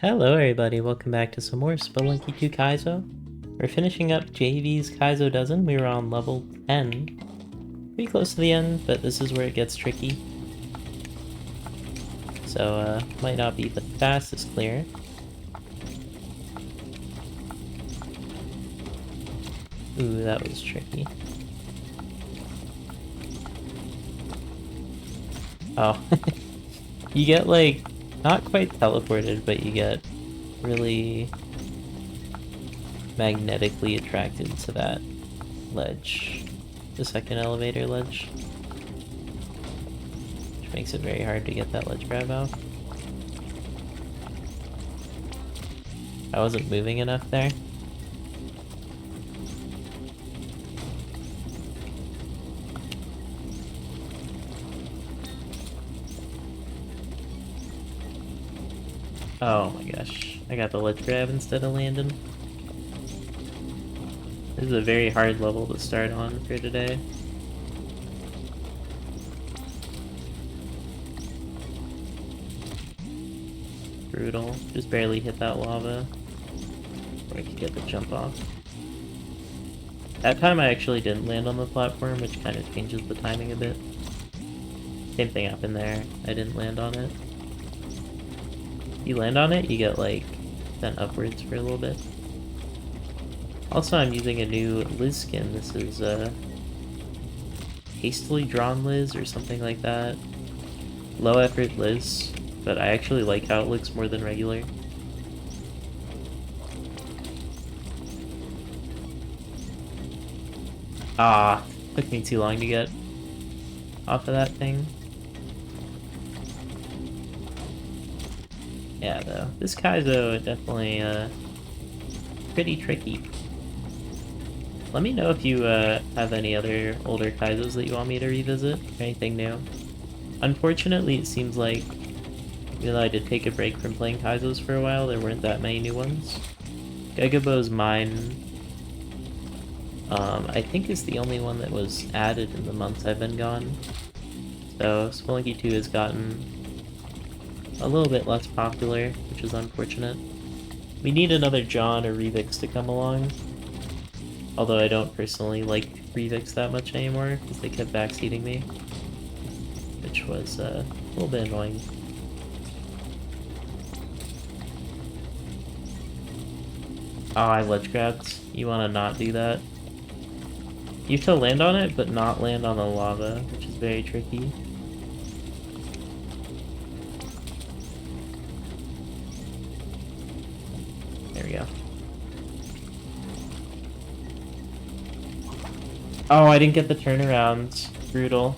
Hello everybody, welcome back to some more Spelunky 2 Kaizo. We're finishing up JV's Kaizo dozen. We were on level 10. Pretty close to the end, but this is where it gets tricky. So, might not be the fastest clear. Ooh, that was tricky. Oh. You get, like, not quite teleported, but you get really magnetically attracted to that ledge. The second elevator ledge. Which makes it very hard to get that ledge grab out. I wasn't moving enough there. Oh my gosh, I got the ledge grab instead of landing. This is a very hard level to start on for today. Brutal. Just barely hit that lava before I could get the jump off. That time I actually didn't land on the platform, which kind of changes the timing a bit. Same thing happened there. I didn't land on it. You land on it, you get like sent upwards for a little bit. Also, I'm using a new Liz skin. This is Hastily Drawn Liz or something like that. Low effort Liz, but I actually like how it looks more than regular. Ah, took me too long to get off of that thing. Yeah, though. This Kaizo definitely, pretty tricky. Let me know if you, have any other older Kaizos that you want me to revisit, or anything new. Unfortunately, it seems like, even though I did take a break from playing Kaizos for a while, there weren't that many new ones. Gagabo's Mine, I think is the only one that was added in the months I've been gone. So, Spelunky 2 has gotten a little bit less popular, which is unfortunate. We need another John or Revix to come along. Although I don't personally like Revix that much anymore, because they kept backseating me. Which was a little bit annoying. Oh, I ledge grabbed. You want to not do that? You have to land on it, but not land on the lava, which is very tricky. There we go. Oh, I didn't get the turnaround. Brutal.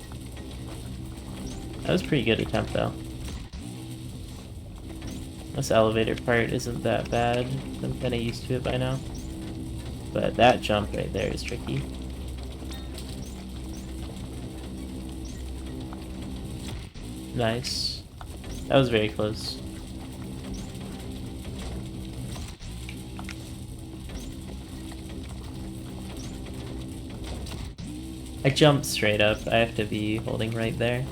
That was a pretty good attempt, though. This elevator part isn't that bad. I'm kind of used to it by now. But that jump right there is tricky. Nice. That was very close. I jumped straight up. I have to be holding right there.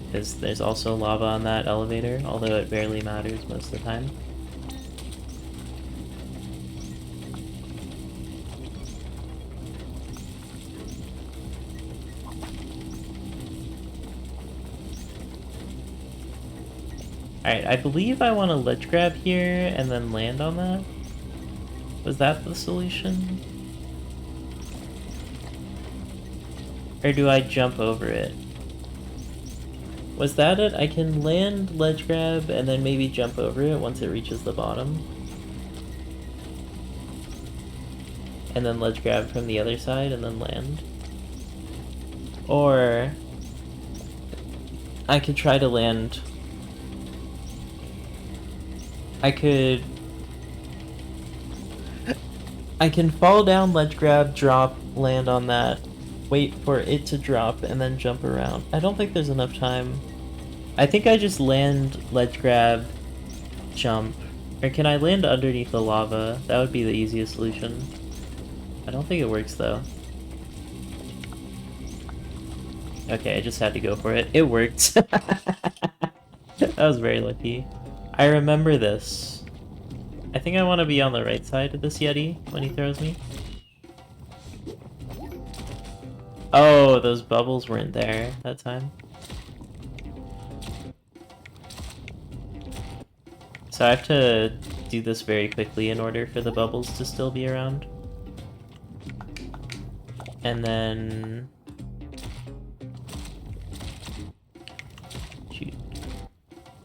Because there's also lava on that elevator, although it barely matters most of the time. Alright, I believe I want to ledge grab here and then land on that. Was that the solution? Or do I jump over it? Was that it? I can land, ledge grab, and then maybe jump over it once it reaches the bottom. And then ledge grab from the other side and then land. Or I could try to land. I can fall down, ledge grab, drop, land on that, wait for it to drop, and then jump around. I don't think there's enough time. I think I just land, ledge grab, jump. Or can I land underneath the lava? That would be the easiest solution. I don't think it works, though. Okay, I just had to go for it. It worked. That was very lucky. I remember this. I think I want to be on the right side of this Yeti when he throws me. Oh, those bubbles weren't there that time. So I have to do this very quickly in order for the bubbles to still be around. And then... shoot.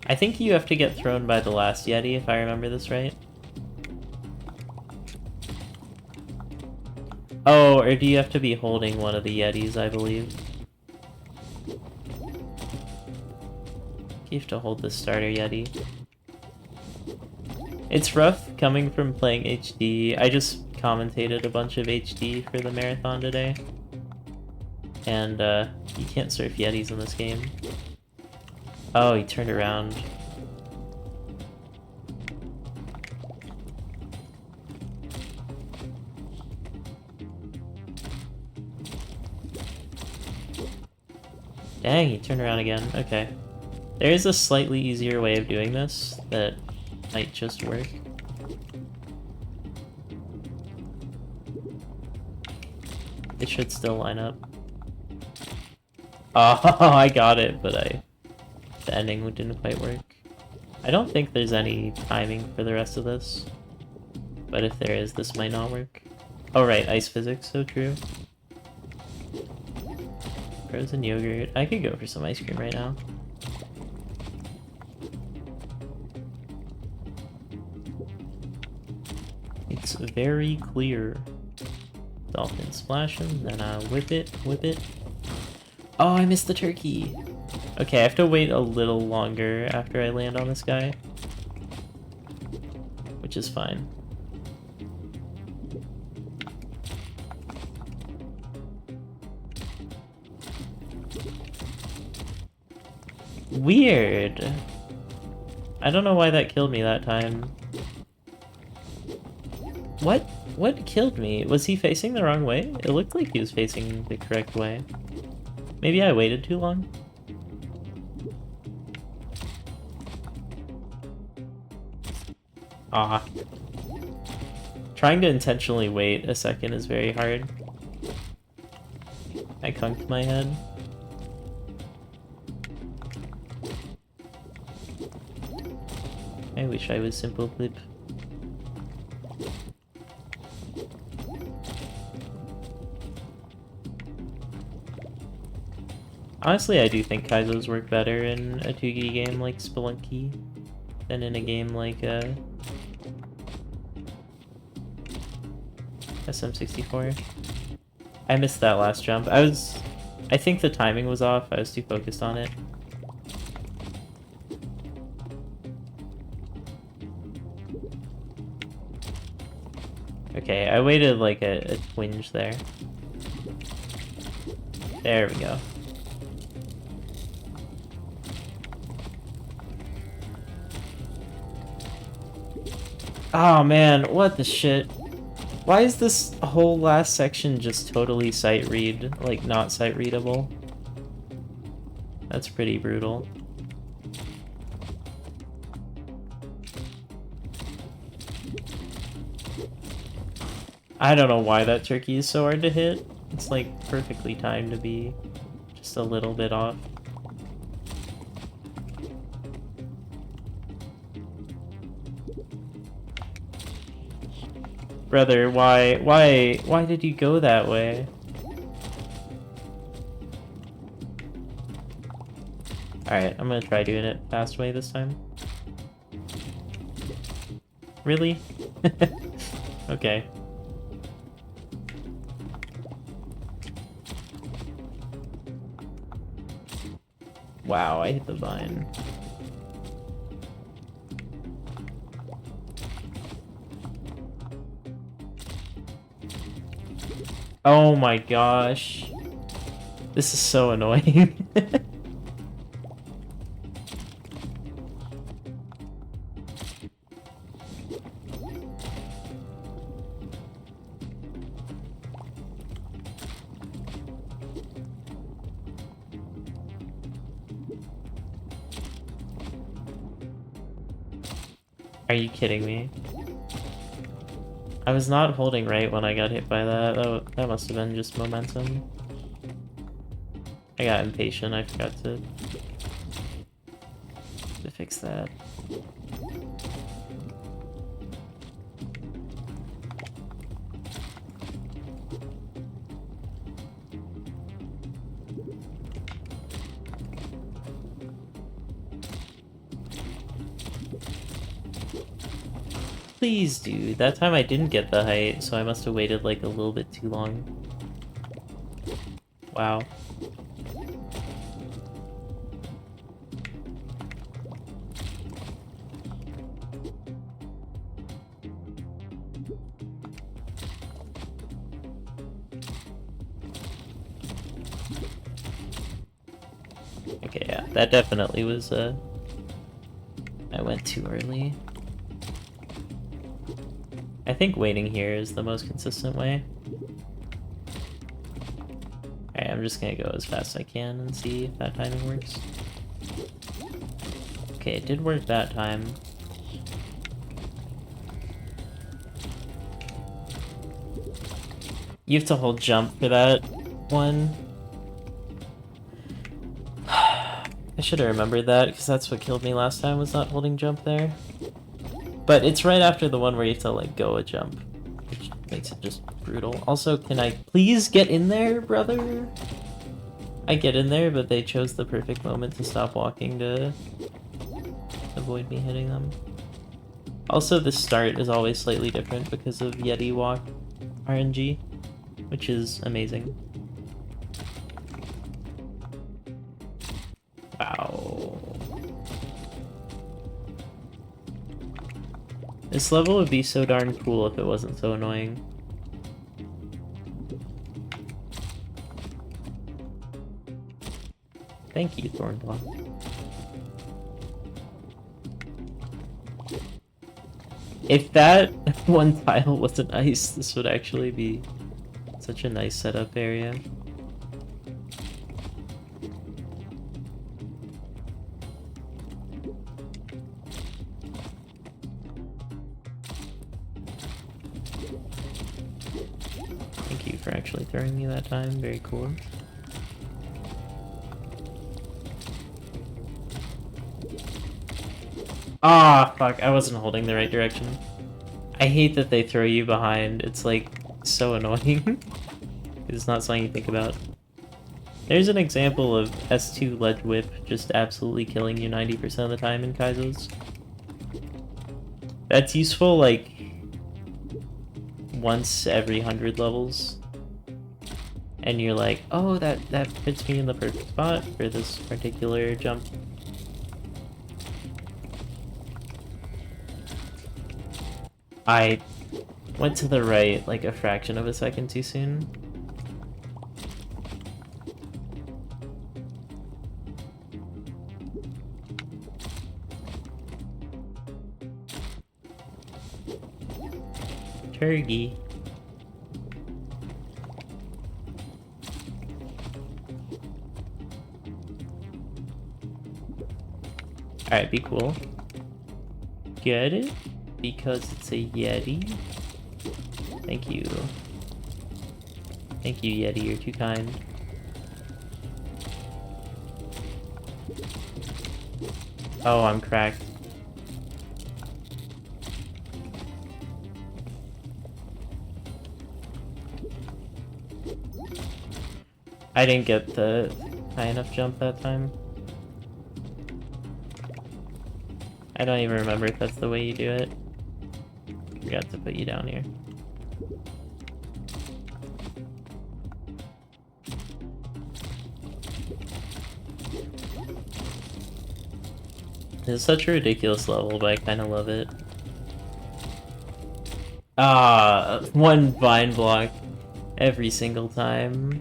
I think you have to get thrown by the last Yeti, if I remember this right. Oh, or do you have to be holding one of the Yetis, I believe? You have to hold the starter Yeti. It's rough coming from playing HD. I just commentated a bunch of HD for the marathon today. And, you can't surf Yetis in this game. Oh, he turned around. Dang, he turned around again. Okay. There is a slightly easier way of doing this that might just work. It should still line up. Oh, I got it, but the ending didn't quite work. I don't think there's any timing for the rest of this. But if there is, this might not work. Oh right, ice physics, so true. Frozen yogurt. I could go for some ice cream right now. It's very clear. Dolphin splash him, then whip it, whip it. Oh, I missed the turkey! Okay, I have to wait a little longer after I land on this guy. Which is fine. Weird! I don't know why that killed me that time. What? What killed me? Was he facing the wrong way? It looked like he was facing the correct way. Maybe I waited too long? Ah. Trying to intentionally wait a second is very hard. I conked my head. I wish I was simple flip. Honestly, I do think Kaizos work better in a 2D game like Spelunky than in a game like SM64. I missed that last jump. I think the timing was off. I was too focused on it. Okay, I waited like a twinge there. There we go. Oh man, what the shit? Why is this whole last section just totally sight read, like not sight readable? That's pretty brutal. I don't know why that turkey is so hard to hit. It's like perfectly timed to be just a little bit off. Brother, why did you go that way? Alright, I'm gonna try doing it fast way this time. Really? Okay. Wow, I hit the vine. Oh my gosh. This is so annoying. Are you kidding me? I was not holding right when I got hit by that. That must have been just momentum. I got impatient. I forgot to fix that. Please, dude. That time I didn't get the height, so I must have waited like a little bit too long. Wow. Okay, yeah, that definitely was, I went too early. I think waiting here is the most consistent way. Alright, I'm just gonna go as fast as I can and see if that timing works. Okay, it did work that time. You have to hold jump for that one. I should have remembered that, because that's what killed me last time, was not holding jump there. But it's right after the one where you have to, like, go a jump, which makes it just brutal. Also, can I please get in there, brother? I get in there, but they chose the perfect moment to stop walking to avoid me hitting them. Also, the start is always slightly different because of Yeti walk RNG, which is amazing. Wow. This level would be so darn cool if it wasn't so annoying. Thank you, Thornblock. If that one tile wasn't ice, this would actually be such a nice setup area. Thank you for actually throwing me that time, very cool. Ah, fuck, I wasn't holding the right direction. I hate that they throw you behind, it's like, so annoying. It's not something you think about. There's an example of S2 ledge whip just absolutely killing you 90% of the time in Kaizos. That's useful, like, once every 100 levels. And you're like, oh, that fits me in the perfect spot for this particular jump. I went to the right like a fraction of a second too soon. Turkey. Alright, be cool. Get it? Because it's a Yeti. Thank you. Thank you, Yeti, you're too kind. Oh, I'm cracked. I didn't get the high enough jump that time. I don't even remember if that's the way you do it. Forgot to put you down here. It's such a ridiculous level, but I kind of love it. Ah, one vine block every single time.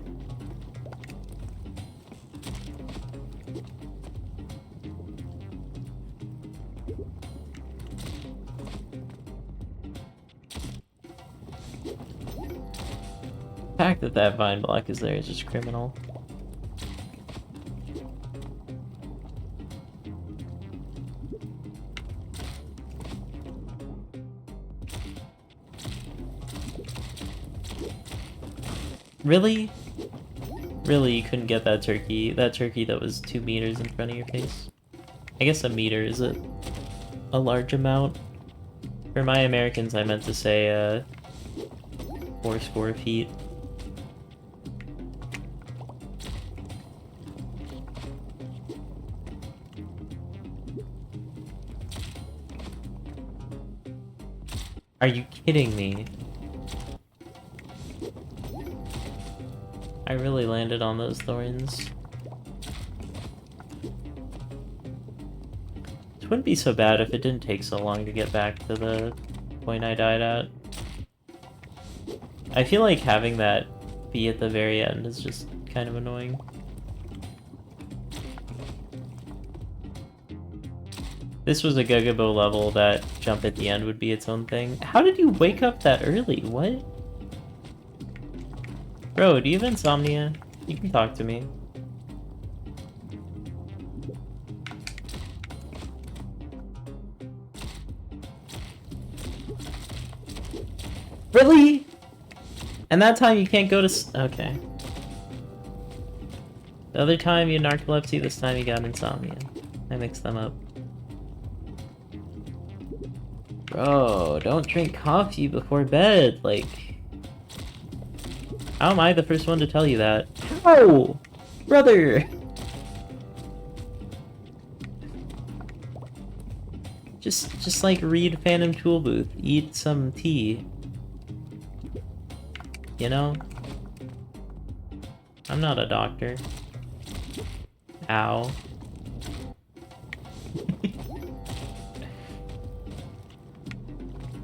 The fact that that vine block is there is just criminal. Really? Really, you couldn't get that turkey? That turkey that was 2 meters in front of your face? I guess a meter is a large amount. For my Americans, I meant to say, 4 feet. Are you kidding me? I really landed on those thorns. It wouldn't be so bad if it didn't take so long to get back to the point I died at. I feel like having that be at the very end is just kind of annoying. This was a Gugabo level, that jump at the end would be its own thing. How did you wake up that early? What? Bro, do you have insomnia? You can talk to me. Really? And that time you can't go to okay. The other time you had narcolepsy, this time you got insomnia. I mixed them up. Bro, don't drink coffee before bed, like... How am I the first one to tell you that? How? Brother! Just like read Phantom Toolbooth, eat some tea. You know? I'm not a doctor. Ow.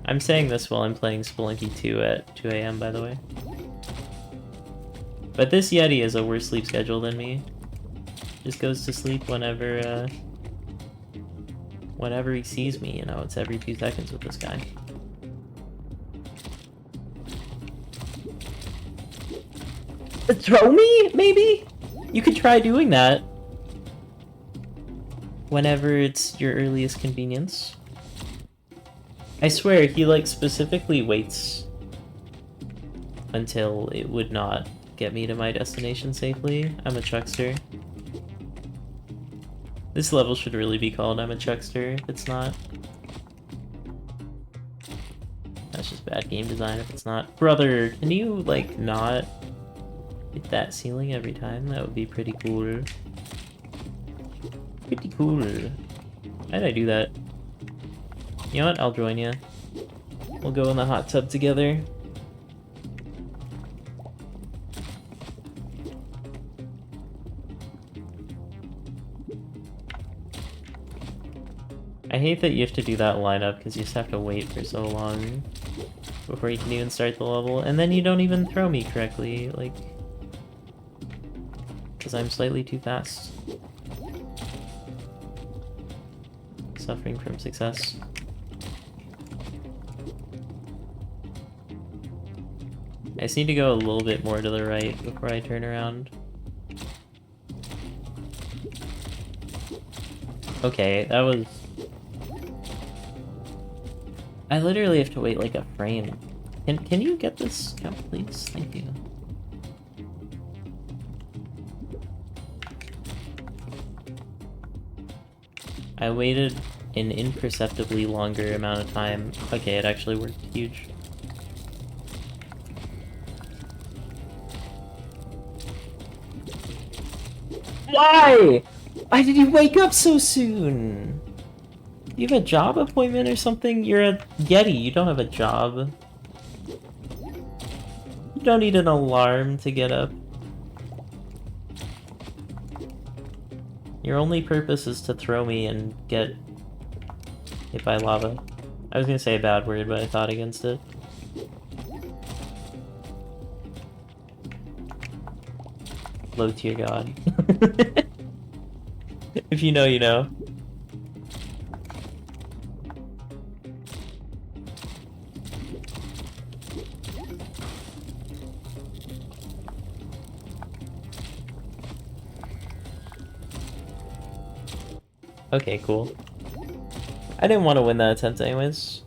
I'm saying this while I'm playing Spelunky 2 at 2 AM, by the way. But this Yeti has a worse sleep schedule than me. Just goes to sleep whenever, whenever he sees me, you know, it's every 2 seconds with this guy. Throw me, maybe? You could try doing that. Whenever it's your earliest convenience. I swear, he, like, specifically waits until it would not get me to my destination safely. I'm a chuckster. This level should really be called I'm a chuckster if it's not. That's just bad game design if it's not. Brother, can you, like, not hit that ceiling every time? That would be pretty cool. Pretty cool. Why did I do that? You know what? I'll join you. We'll go in the hot tub together. I hate that you have to do that lineup because you just have to wait for so long before you can even start the level, and then you don't even throw me correctly, like, because I'm slightly too fast. Suffering from success. I just need to go a little bit more to the right before I turn around. Okay, that was... I literally have to wait like a frame. Can you get this count, please? Thank you. I waited an imperceptibly longer amount of time. Okay, it actually worked. Huge. Why? Why did you wake up so soon? You have a job appointment or something? You're a Yeti, you don't have a job. You don't need an alarm to get up. Your only purpose is to throw me and get hit by lava. I was gonna say a bad word, but I thought against it. Low tier god. If you know, you know. Okay, cool. I didn't want to win that attempt anyways.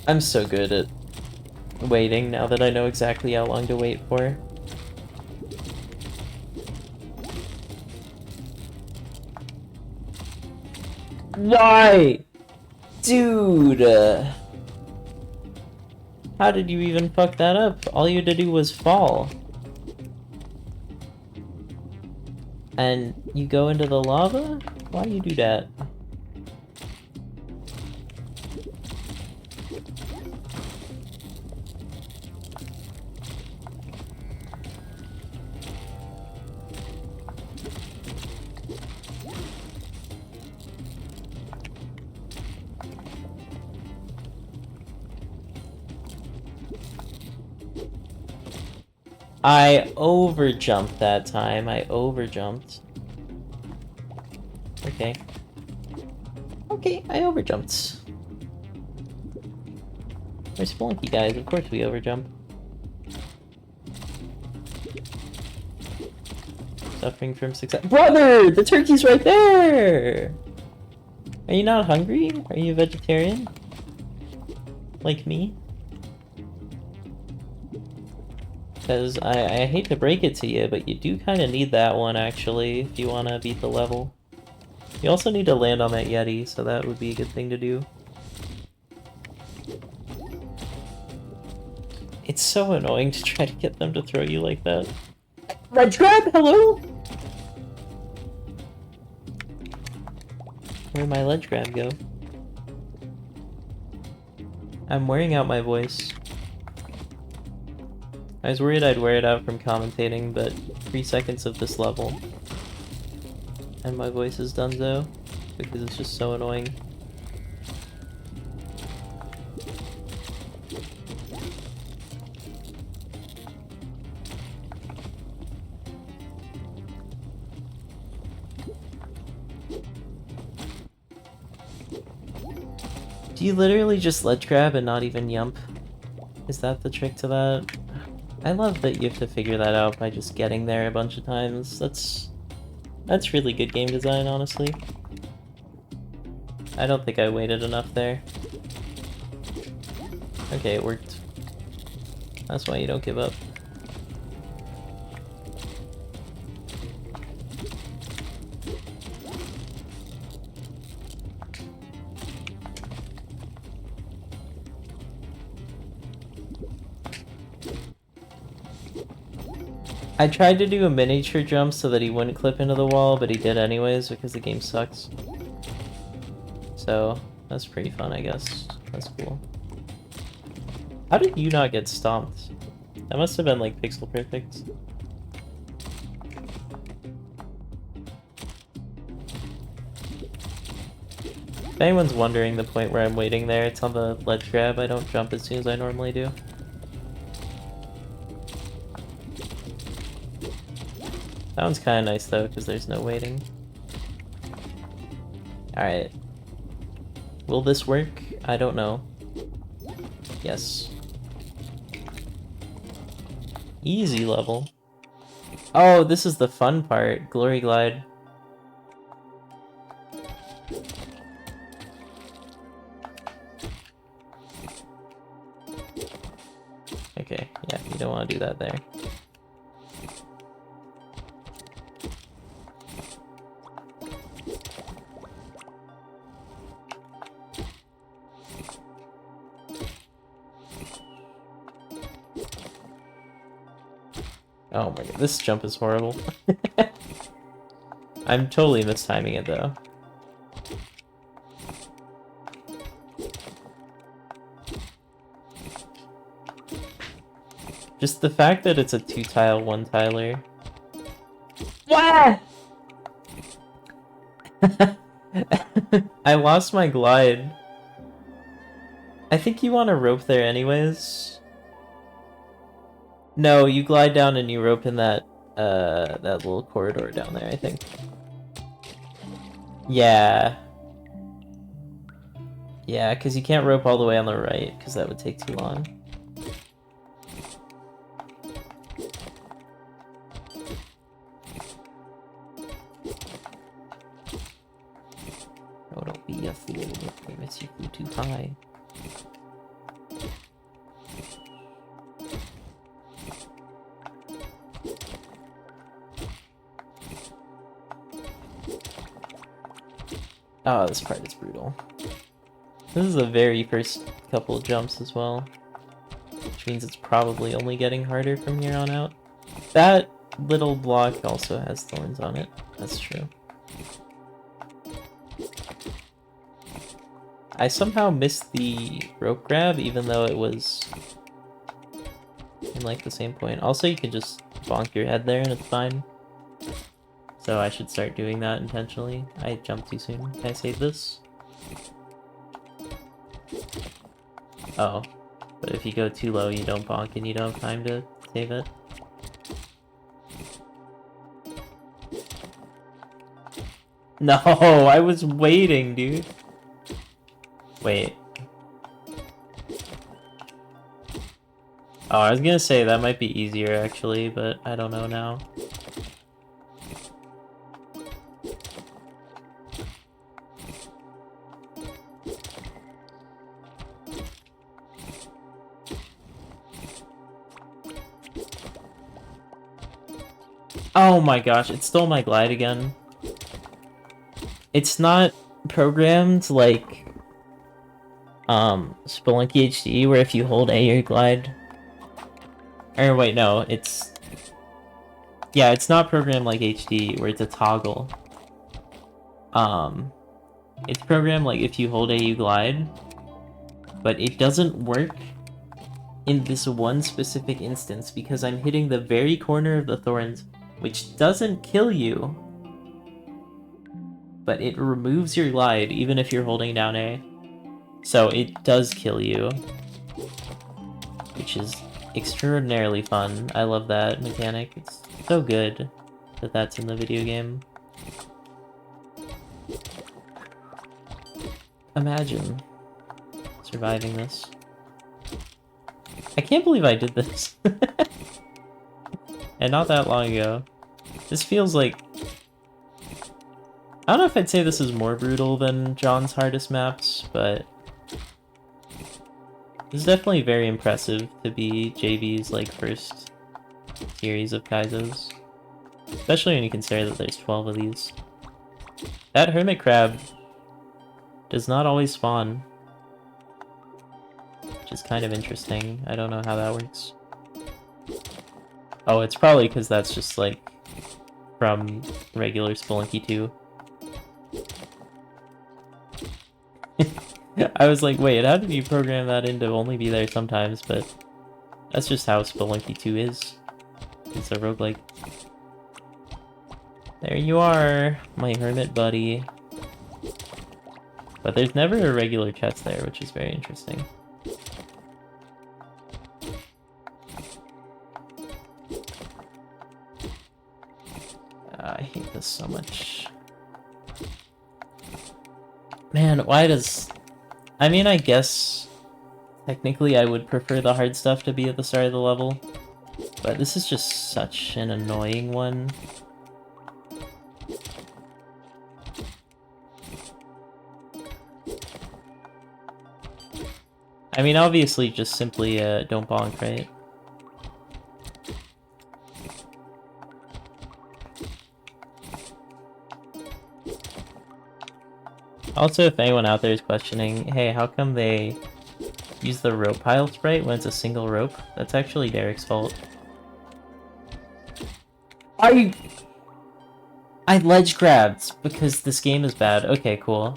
I'm so good at waiting now that I know exactly how long to wait for. Why? Dude! How did you even fuck that up? All you had to do was fall. And you go into the lava? Why you do that? I overjumped that time. I overjumped. Okay. Okay, I overjumped. We're Spelunky guys, of course we overjump. Suffering from success. Brother! The turkey's right there! Are you not hungry? Are you a vegetarian? Like me? Because I hate to break it to you, but you do kind of need that one, actually, if you want to beat the level. You also need to land on that Yeti, so that would be a good thing to do. It's so annoying to try to get them to throw you like that. Ledge grab, hello? Where'd my ledge grab go? I'm wearing out my voice. I was worried I'd wear it out from commentating, but 3 seconds of this level. And my voice is done though, because it's just so annoying. Do you literally just ledge grab and not even yump? Is that the trick to that? I love that you have to figure that out by just getting there a bunch of times. That's really good game design, honestly. I don't think I waited enough there. Okay, it worked. That's why you don't give up. I tried to do a miniature jump so that he wouldn't clip into the wall, but he did anyways because the game sucks. So, that's pretty fun, I guess. That's cool. How did you not get stomped? That must have been like pixel perfect. If anyone's wondering the point where I'm waiting there, it's on the ledge grab. I don't jump as soon as I normally do. That one's kind of nice though, because there's no waiting. Alright. Will this work? I don't know. Yes. Easy level. Oh, this is the fun part. Glory Glide. Okay, yeah, you don't want to do that there. Oh my god, this jump is horrible. I'm totally mistiming it though. Just the fact that it's a 2-tile, 1-tiler. What? I lost my glide. I think you want to rope there anyways. No, you glide down and you rope in that little corridor down there, I think. Yeah. Yeah, because you can't rope all the way on the right, because that would take too long. Oh, don't be a fool. Don't miss you flew too high. Oh, this part is brutal. This is the very first couple of jumps as well, which means it's probably only getting harder from here on out. That little block also has thorns on it. That's true. I somehow missed the rope grab, even though it was in like the same point. Also, you can just bonk your head there and it's fine. So I should start doing that intentionally. I jumped too soon. Can I save this? Oh. But if you go too low, you don't bonk and you don't have time to save it. No, I was waiting, dude. Wait. Oh, I was gonna say that might be easier actually, but I don't know now. Oh my gosh, it stole my glide again. It's not programmed like Spelunky HD, where if you hold A, you glide. Or wait, no, it's... Yeah, it's not programmed like HD, where it's a toggle. It's programmed like if you hold A, you glide. But it doesn't work in this one specific instance, because I'm hitting the very corner of the thorns, which doesn't kill you, but it removes your glide even if you're holding down A. So it does kill you, which is extraordinarily fun. I love that mechanic. It's so good that that's in the video game. Imagine surviving this. I can't believe I did this. And not that long ago. This feels like... I don't know if I'd say this is more brutal than John's hardest maps, but... It's definitely very impressive to be JV's like first series of Kaizos. Especially when you consider that there's 12 of these. That hermit crab does not always spawn, which is kind of interesting. I don't know how that works. Oh, it's probably because that's just like from regular Spelunky 2. I was like, wait, how did you program that in to only be there sometimes? But that's just how Spelunky 2 is. It's a roguelike. There you are, my hermit buddy. But there's never a regular chest there, which is very interesting. I hate this so much. Man, why does... I mean, I guess technically I would prefer the hard stuff to be at the start of the level, but this is just such an annoying one. I mean, obviously just simply don't bonk, right? Also, if anyone out there is questioning, hey, how come they use the rope pile sprite when it's a single rope? That's actually Derek's fault. I ledge grabbed because this game is bad. Okay, cool.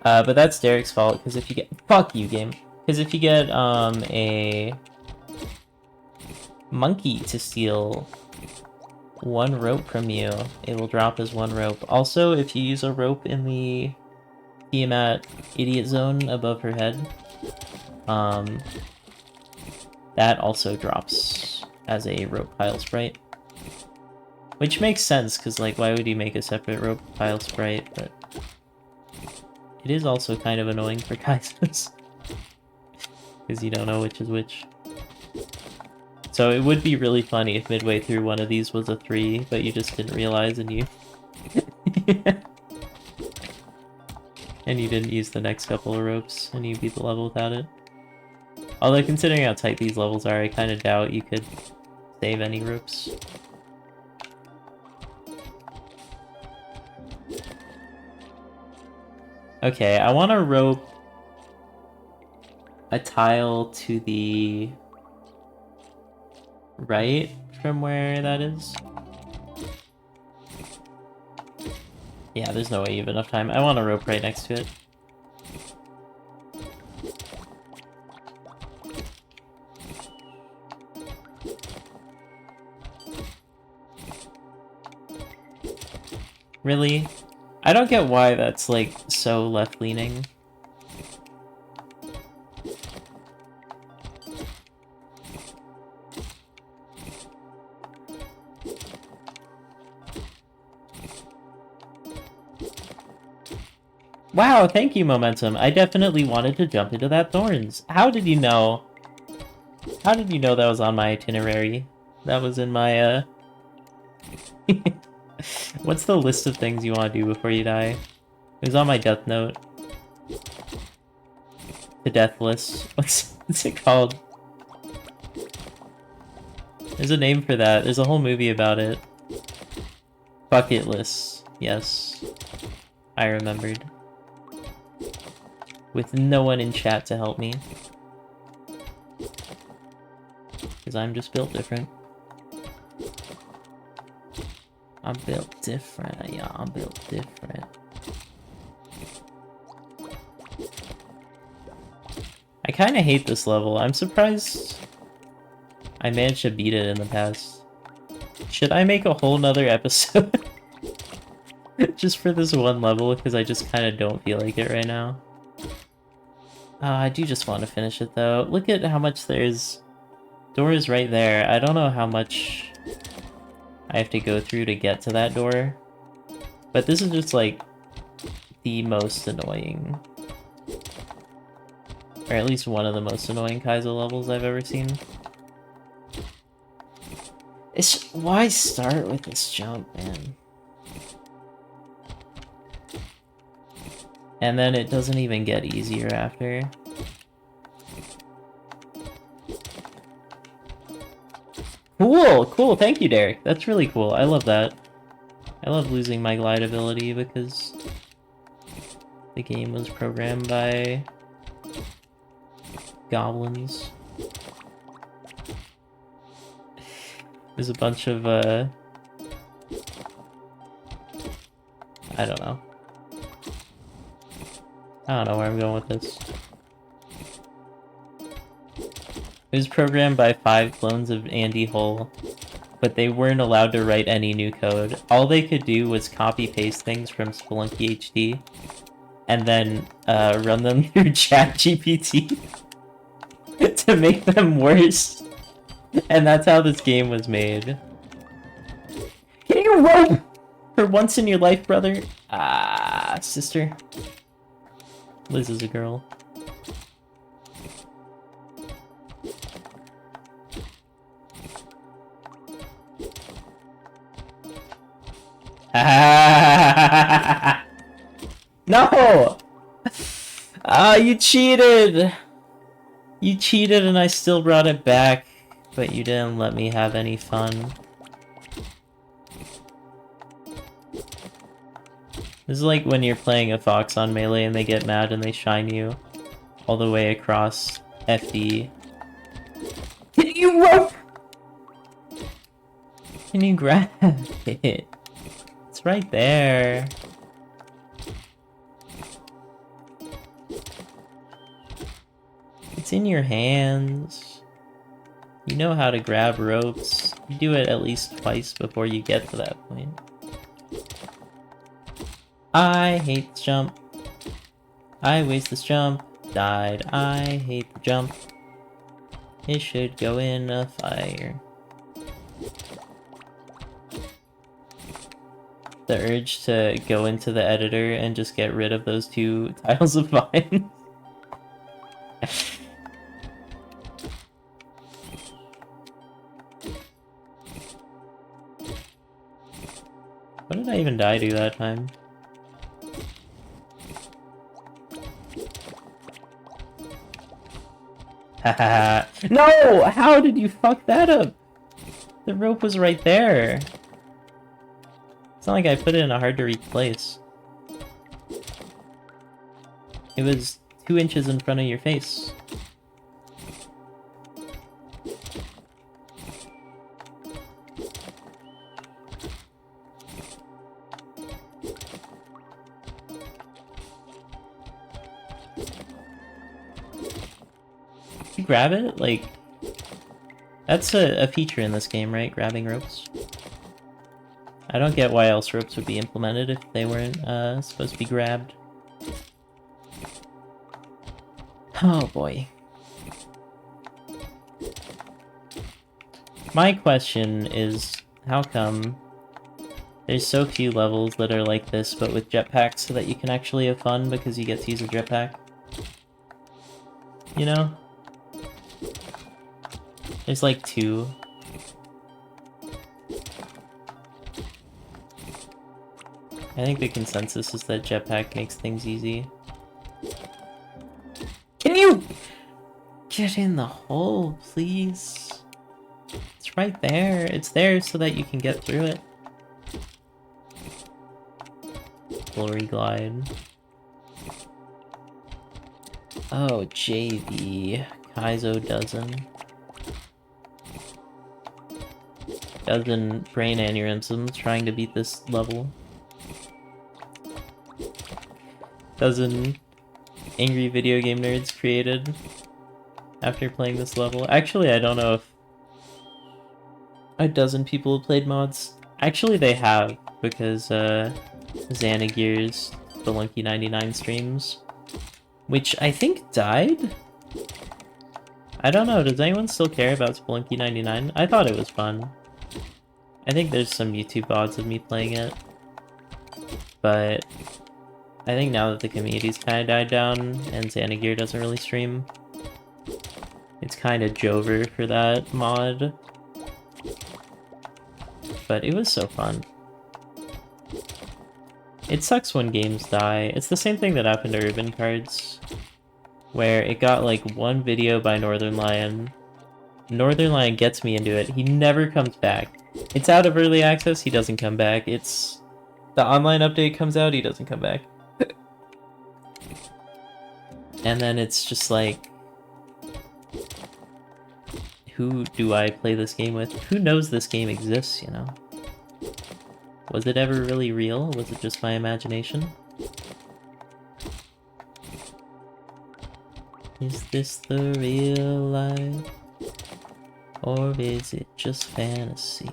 But that's Derek's fault, because if you get... Fuck you, game. Because if you get, a monkey to steal one rope from you, it will drop as one rope. Also, if you use a rope in the Tiamat idiot zone above her head, that also drops as a rope pile sprite. Which makes sense, because, like, why would you make a separate rope pile sprite? But it is also kind of annoying for Kaizos, because you don't know which is which. So it would be really funny if midway through one of these was a 3, but you just didn't realize and you... and you didn't use the next couple of ropes, and you beat the level without it. Although considering how tight these levels are, I kind of doubt you could save any ropes. Okay, I want to rope a tile to the right from where that is. Yeah, there's no way you have enough time. I want a rope right next to it. Really? I don't get why that's, like, so left-leaning. Wow, thank you, Momentum. I definitely wanted to jump into that Thorns. How did you know? How did you know that was on my itinerary? That was in my, What's the list of things you want to do before you die? It was on my death note. The death list. What's it called? There's a name for that. There's a whole movie about it. Bucket list. Yes. I remembered. With no one in chat to help me. Because I'm just built different. I'm built different, yeah, I'm built different. I kinda hate this level. I'm surprised I managed to beat it in the past. Should I make a whole nother episode? Just for this one level, because I just kinda don't feel like it right now. I do just want to finish it though. Look at how much there's... Door is right there. I don't know how much I have to go through to get to that door. But this is just like the most annoying. Or at least one of the most annoying Kaizo levels I've ever seen. Why start with this jump, man? And then it doesn't even get easier after. Cool! Cool, thank you, Derek. That's really cool. I love that. I love losing my glide ability because the game was programmed by goblins. There's a bunch of, I don't know. I don't know where I'm going with this. It was programmed by 5 clones of Andy Hull, but they weren't allowed to write any new code. All they could do was copy-paste things from Spelunky HD, and then run them through ChatGPT to make them worse. And that's how this game was made. Can you rope for once in your life, brother? Ah, sister. Liz is a girl. No! You cheated! You cheated and I still brought it back, but you didn't let me have any fun. This is like when you're playing a fox on Melee and they get mad and they shine you all the way across FD. Can you rope? Can you grab it? It's right there. It's in your hands. You know how to grab ropes. You do it at least twice before you get to that point. I hate this jump. I waste this jump. Died. I hate the jump. It should go in a fire. The urge to go into the editor and just get rid of those 2 tiles of vine. What did I even die to that time? No! How did you fuck that up? The rope was right there. It's not like I put it in a hard to reach place. It was 2 inches in front of your face. You grab it? Like, that's a feature in this game, right? Grabbing ropes. I don't get why else ropes would be implemented if they weren't supposed to be grabbed. Oh boy. My question is, how come there's so few levels that are like this, but with jetpacks so that you can actually have fun because you get to use a jetpack? You know? There's like 2. I think the consensus is that jetpack makes things easy. Can you get in the hole, please? It's right there. It's there so that you can get through it. Glory glide. Oh, JV. Kaizo dozen. Dozen brain aneurysms trying to beat this level. Dozen angry video game nerds created after playing this level. Actually, I don't know if a dozen people have played mods. Actually, they have, because Xanagear's Spelunky 99 streams, which I think died? I don't know, does anyone still care about Spelunky 99? I thought it was fun. I think there's some YouTube VODs of me playing it, but I think now that the community's kind of died down and Xanagear doesn't really stream, it's kind of Jover for that mod. But it was so fun. It sucks when games die. It's the same thing that happened to Urban Cards, where it got like 1 video by Northern Lion. Northern Lion gets me into it. He never comes back. It's out of early access, he doesn't come back. It's... the online update comes out, he doesn't come back. And then it's just like... who do I play this game with? Who knows this game exists, you know? Was it ever really real? Was it just my imagination? Is this the real life? Or is it just fantasy?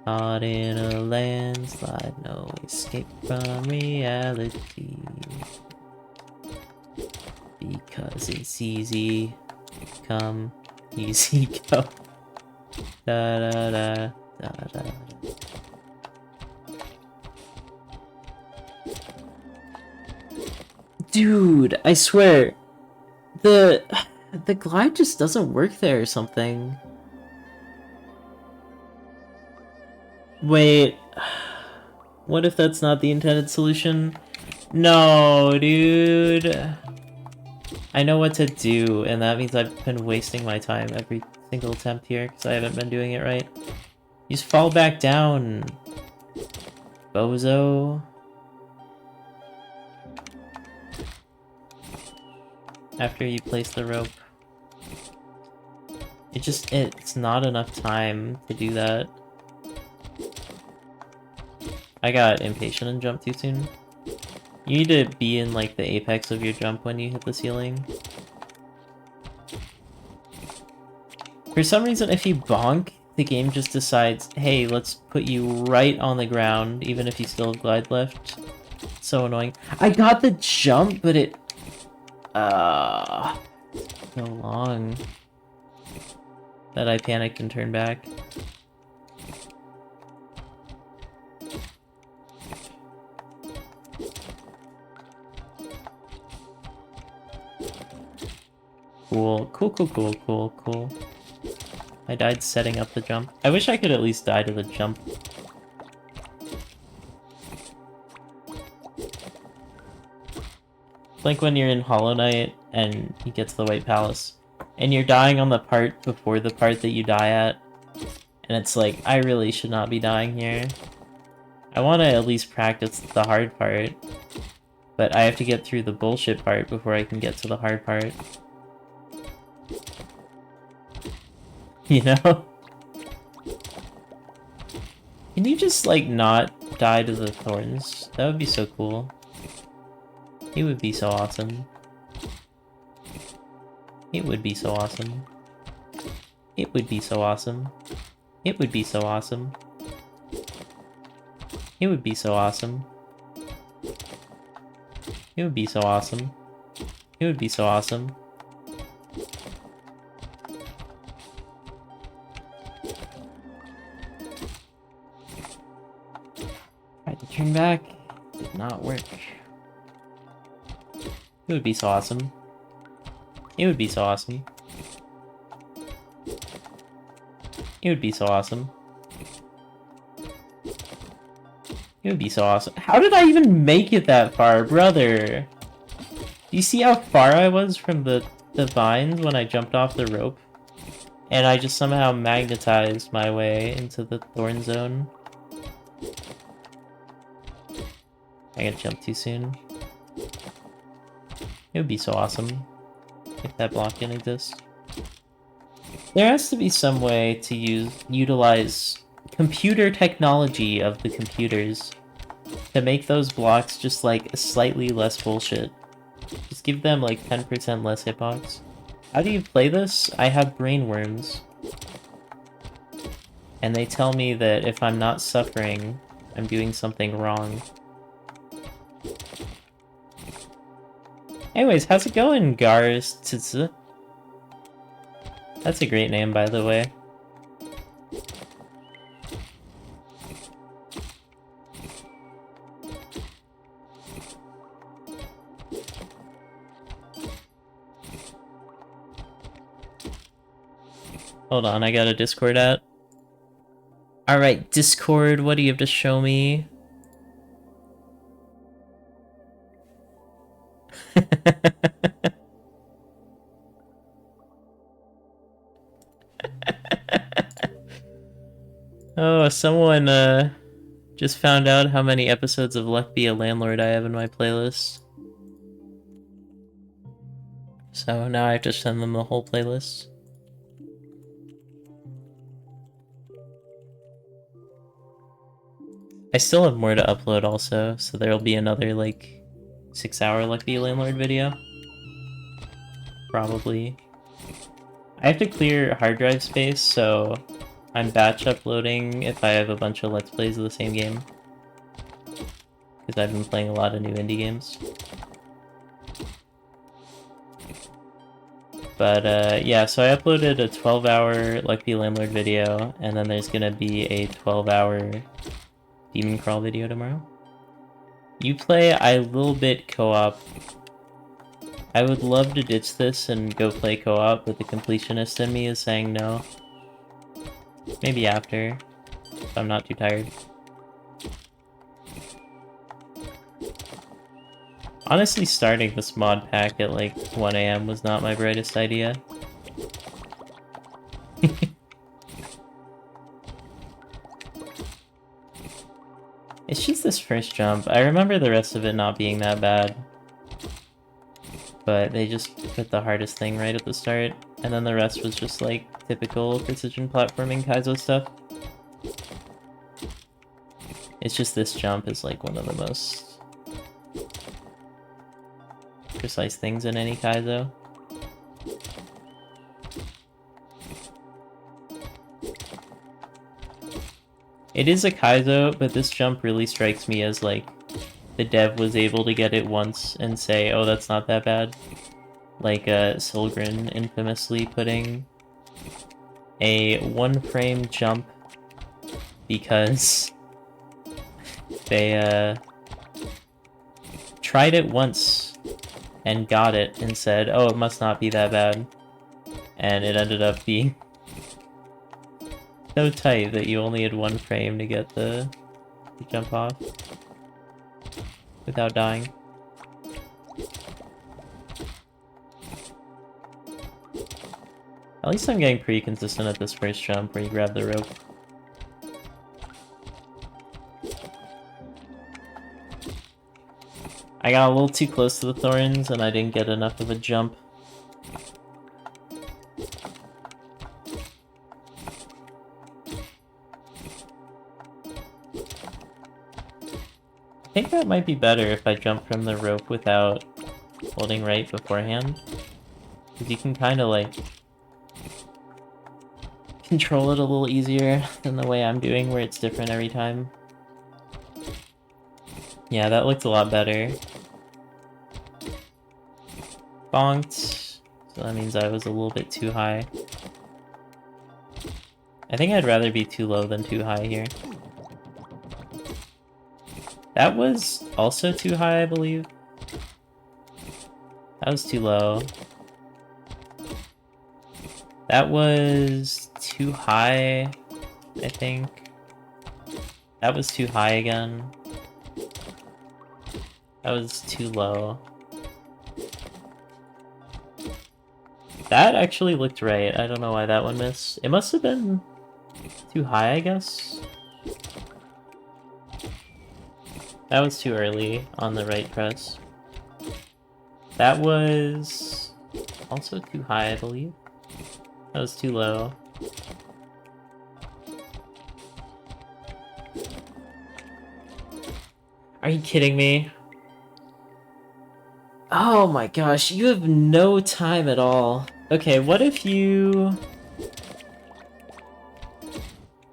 Caught in a landslide, no escape from reality. Because it's easy come, easy go. Da da da da da. Dude, I swear, the glide just doesn't work there or something. Wait, what if that's not the intended solution? No, dude. I know what to do, and that means I've been wasting my time every single attempt here because I haven't been doing it right. You just fall back down, bozo. After you place the rope. It's not enough time to do that. I got impatient and jumped too soon. You need to be in like the apex of your jump when you hit the ceiling. For some reason, if you bonk, the game just decides, hey, let's put you right on the ground, even if you still have glide left. So annoying. I got the jump, but it... so long that I panicked and turned back. Cool. I died setting up the jump. I wish I could at least die to the jump. Like when you're in Hollow Knight and you get to the White Palace. and you're dying on the part before the part that you die at, and it's like, I really should not be dying here. I want to at least practice the hard part, but I have to get through the bullshit part before I can get to the hard part. You know? Can you just, like, not die to the thorns? That would be so cool. It would be so awesome. It would be so awesome. It would be so awesome. It would be so awesome. It would be so awesome. It would be so awesome. It would be so awesome. Tried to turn back. Did not work. It would be so awesome. It would be so awesome. It would be so awesome. It would be so awesome. How did I even make it that far, brother? Do you see how far I was from the vines when I jumped off the rope? And I just somehow magnetized my way into the thorn zone. I gotta jump too soon. It would be so awesome if that block didn't exist. There has to be some way to utilize computer technology of the computers to make those blocks just like slightly less bullshit. Just give them like 10% less hitbox. How do you play this? I have brain worms. And they tell me that if I'm not suffering, I'm doing something wrong. Anyways, how's it going, Gars Tz? That's a great name, by the way. Hold on, I got a Discord at. Alright, Discord, what do you have to show me? Oh, someone just found out how many episodes of Luck Be a Landlord I have in my playlist. So now I have to send them the whole playlist. I still have more to upload also, so there'll be another, like, 6-hour Luck Be a Landlord video. Probably. I have to clear hard drive space, so I'm batch uploading if I have a bunch of Let's Plays of the same game. Because I've been playing a lot of new indie games. But, yeah, so I uploaded a 12-hour Luck Be a Landlord video, and then there's gonna be a 12-hour Demon Crawl video tomorrow. You play a little bit co-op. I would love to ditch this and go play co-op, but the completionist in me is saying no. Maybe after, if I'm not too tired. Honestly, starting this mod pack at like 1 AM was not my brightest idea. It's just this first jump. I remember the rest of it not being that bad. But they just put the hardest thing right at the start, and then the rest was just like typical precision platforming Kaizo stuff. It's just this jump is like one of the most precise things in any Kaizo. It is a Kaizo, but this jump really strikes me as like the dev was able to get it once and say, oh, that's not that bad. Like Silgrin infamously putting a 1-frame jump because they tried it once and got it and said, oh, it must not be that bad. And it ended up being so tight that you only had 1 frame to get the jump off without dying. At least I'm getting pretty consistent at this first jump where you grab the rope. I got a little too close to the thorns and I didn't get enough of a jump. I think that might be better if I jump from the rope without holding right beforehand. Because you can kind of like control it a little easier than the way I'm doing where it's different every time. Yeah, that looked a lot better. Bonked. So that means I was a little bit too high. I think I'd rather be too low than too high here. That was also too high, I believe. That was too low. That was too high, I think. That was too high again. That was too low. That actually looked right. I don't know why that one missed. It must have been too high, I guess. That was too early on the right press. That was also too high, I believe. That was too low. Are you kidding me? Oh my gosh, you have no time at all. Okay, what if you...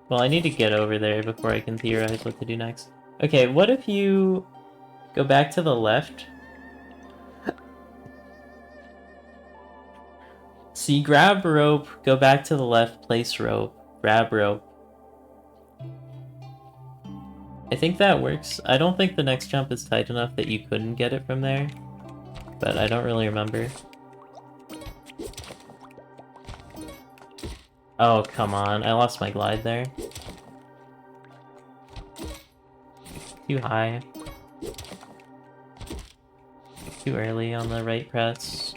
Well, I need to get over there before I can theorize what to do next. Okay, what if you go back to the left? So you grab rope, go back to the left, place rope, grab rope. I think that works. I don't think the next jump is tight enough that you couldn't get it from there. But I don't really remember. Oh, come on. I lost my glide there. Too high. Too early on the right press.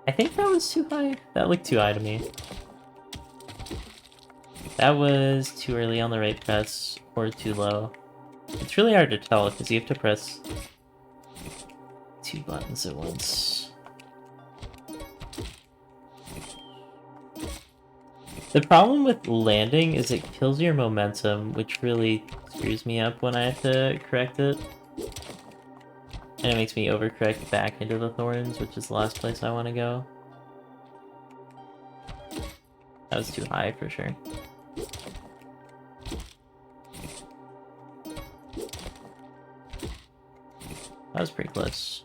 I think that was too high. That looked too high to me. That was too early on the right press, or too low. It's really hard to tell because you have to press 2 buttons at once. The problem with landing is it kills your momentum, which really screws me up when I have to correct it. And it makes me overcorrect back into the thorns, which is the last place I want to go. That was too high for sure. That was pretty close.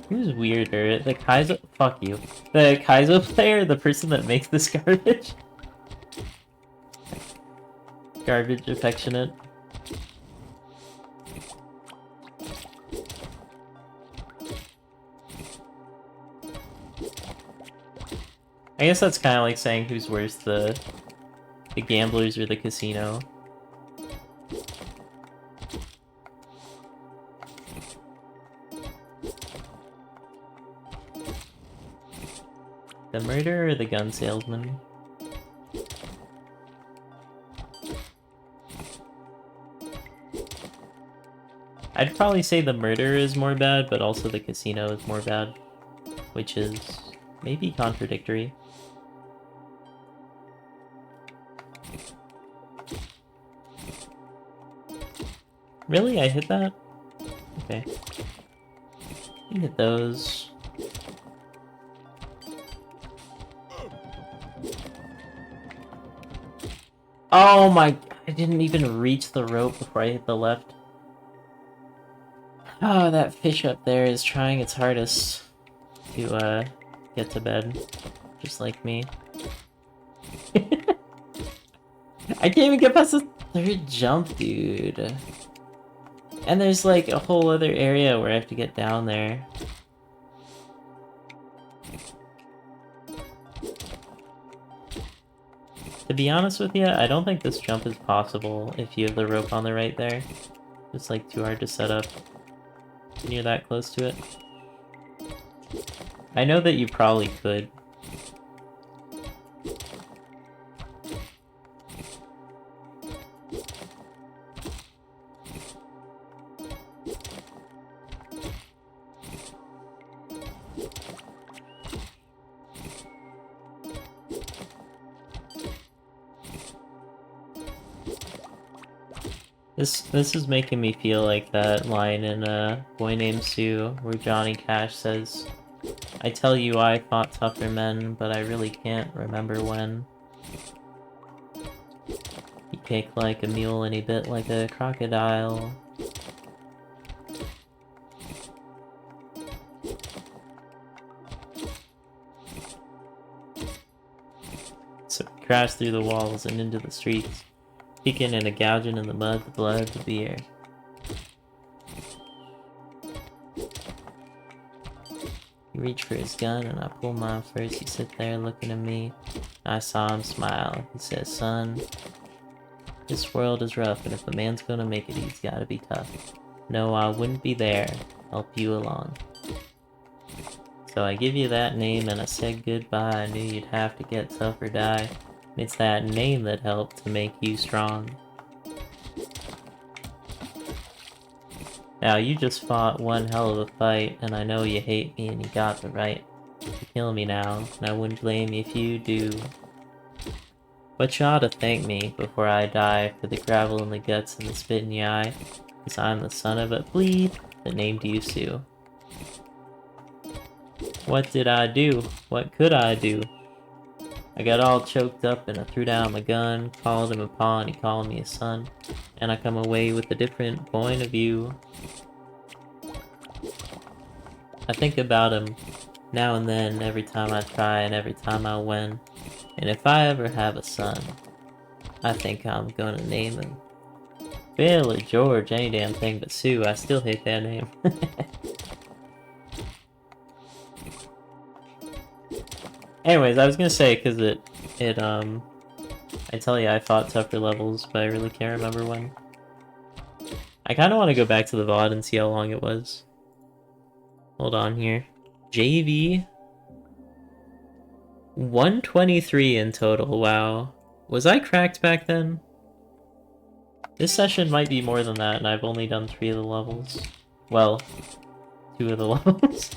Who's weirder? The Kaizo... Fuck you. The Kaizo player, the person that makes this garbage? Garbage affectionate. I guess that's kind of like saying who's worse, the gamblers or the casino. The murderer or the gun salesman? I'd probably say the murderer is more bad, but also the casino is more bad, which is maybe contradictory. Really? I hit that? Okay. You hit those. Oh my... I didn't even reach the rope before I hit the left. Oh, that fish up there is trying its hardest to, get to bed. Just like me. I can't even get past the third jump, dude. And there's like a whole other area where I have to get down there. To be honest with you, I don't think this jump is possible if you have the rope on the right there. It's like too hard to set up when you're that close to it. I know that you probably could. This is making me feel like that line in Boy Named Sue, where Johnny Cash says, "I tell you I fought tougher men, but I really can't remember when. He kicked like a mule and he bit like a crocodile." So he crashed through the walls and into the streets, kicking and gouging in the mud the blood of the beer. He reached for his gun and I pulled mine first. He sit there looking at me. I saw him smile. He says, "Son, this world is rough, and if a man's gonna make it, he's gotta be tough. No, I wouldn't be there. Help you along. So I give you that name and I said goodbye. I knew you'd have to get tough or die. And it's that name that helped to make you strong. Now you just fought one hell of a fight, and I know you hate me and you got the right to kill me now, and I wouldn't blame you if you do. But you ought to thank me before I die for the gravel in the guts and the spit in your eye, 'cause I'm the son of a bleep that named you Sue. What did I do? What could I do? I got all choked up and I threw down my gun, called him a pa and he called me a son, and I come away with a different point of view. I think about him now and then, every time I try and every time I win, and if I ever have a son, I think I'm gonna name him Bill or George, any damn thing but Sue. I still hate that name. Anyways, I was gonna say, cause I tell you I fought tougher levels, but I really can't remember when. I kinda wanna go back to the VOD and see how long it was. Hold on here. JV? 123 in total, wow. Was I cracked back then? This session might be more than that, and I've only done 3 of the levels. Well, 2 of the levels.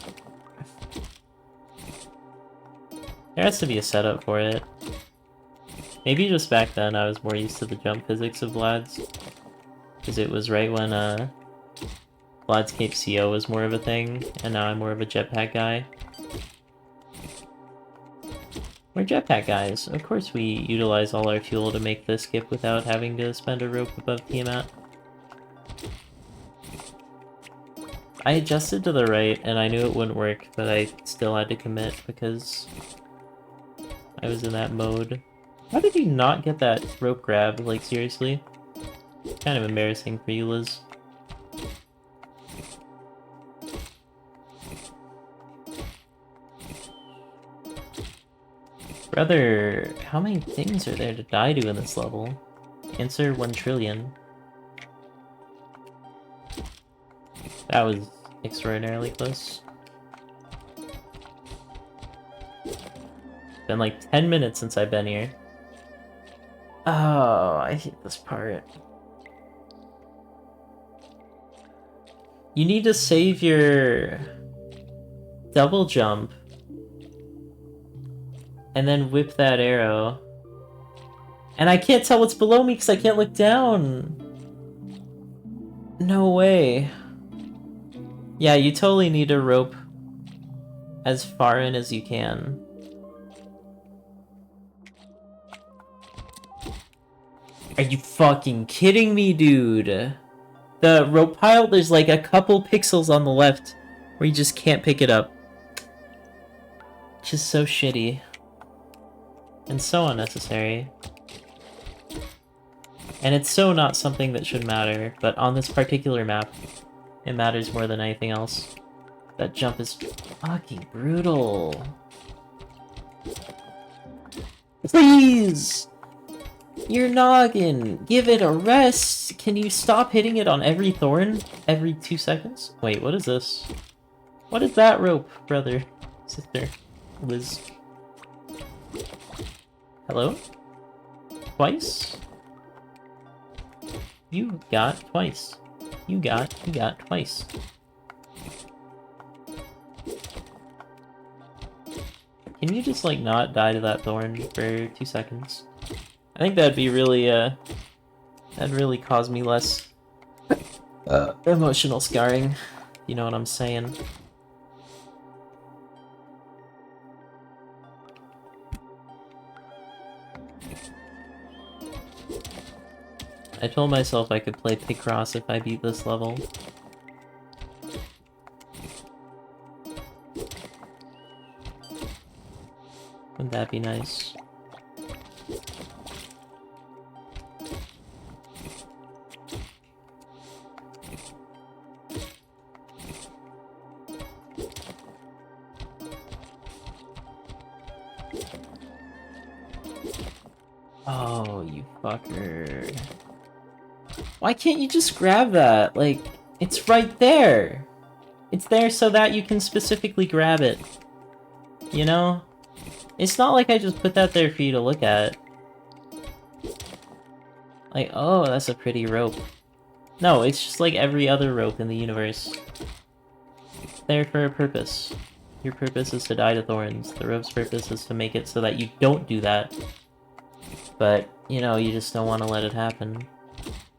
There has to be a setup for it. Maybe just back then I was more used to the jump physics of Vlad's. Because it was right when Vlad's Cape CO was more of a thing, and now I'm more of a jetpack guy. We're jetpack guys. Of course we utilize all our fuel to make the skip without having to spend a rope above Tiamat. I adjusted to the right, and I knew it wouldn't work, but I still had to commit because I was in that mode. How did you not get that rope grab? Like, seriously? Kind of embarrassing for you, Liz. Brother, how many things are there to die to in this level? Answer 1 trillion. That was extraordinarily close. Been like 10 minutes since I've been here. Oh, I hate this part. You need to save your double jump and then whip that arrow. And I can't tell what's below me because I can't look down. No way. Yeah, you totally need to rope as far in as you can. Are you fucking kidding me, dude? The rope pile, there's like a couple pixels on the left where you just can't pick it up. Just so shitty. And so unnecessary. And it's so not something that should matter, but on this particular map, it matters more than anything else. That jump is fucking brutal. Please! Your noggin! Give it a rest! Can you stop hitting it on every thorn? Every 2 seconds? Wait, what is this? What is that rope, brother? Sister? Liz? Hello? Twice? You got twice. You got twice. Can you just, like, not die to that thorn for 2 seconds? I think that'd be really, that'd really cause me less emotional scarring. You know what I'm saying? I told myself I could play Picross if I beat this level. Wouldn't that be nice? Oh, you fucker. Why can't you just grab that? Like, it's right there! It's there so that you can specifically grab it. You know? It's not like I just put that there for you to look at. Like, oh, that's a pretty rope. No, it's just like every other rope in the universe. It's there for a purpose. Your purpose is to die to thorns. The rope's purpose is to make it so that you don't do that. But, you know, you just don't want to let it happen.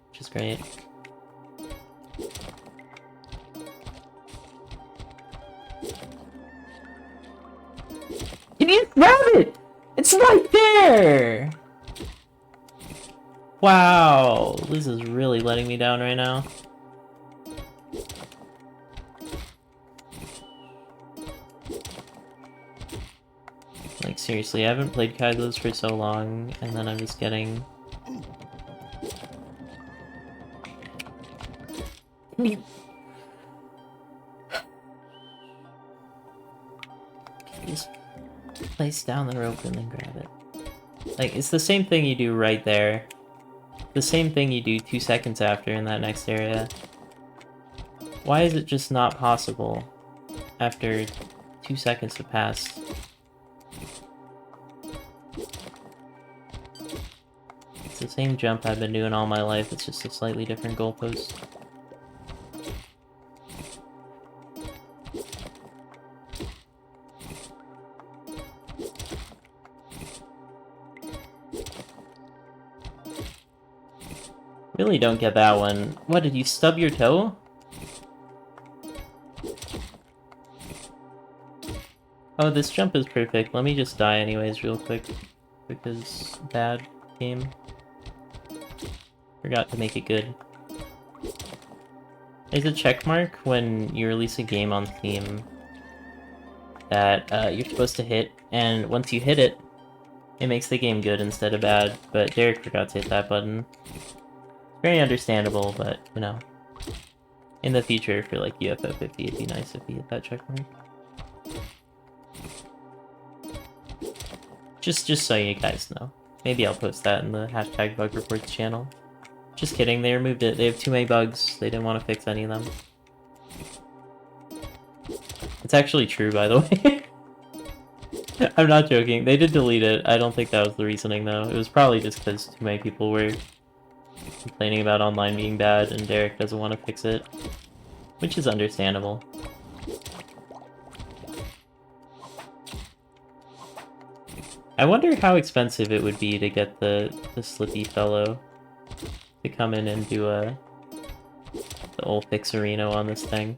Which is great. Can you grab it? It's right there! Wow, Liz is really letting me down right now. Like, seriously, I haven't played Kaizo's for so long, and then I'm just getting... Just place down the rope and then grab it. Like, it's the same thing you do right there. The same thing you do 2 seconds after in that next area. Why is it just not possible after 2 seconds have passed? It's the same jump I've been doing all my life, it's just a slightly different goalpost. Really don't get that one. What, did you stub your toe? Oh, this jump is perfect. Let me just die anyways real quick. Because bad game. Forgot to make it good. There's a check mark when you release a game on Steam that you're supposed to hit, and once you hit it, it makes the game good instead of bad, but Derek forgot to hit that button. Very understandable, but, you know, in the future for, like, UFO 50, it'd be nice if he hit that checkmark. Just so you guys know. Maybe I'll post that in the hashtag bug reports channel. Just kidding, they removed it. They have too many bugs. They didn't want to fix any of them. It's actually true, by the way. I'm not joking. They did delete it. I don't think that was the reasoning, though. It was probably just because too many people were complaining about online being bad, and Derek doesn't want to fix it. Which is understandable. I wonder how expensive it would be to get the Slippy fellow to come in and do the old fixerino on this thing.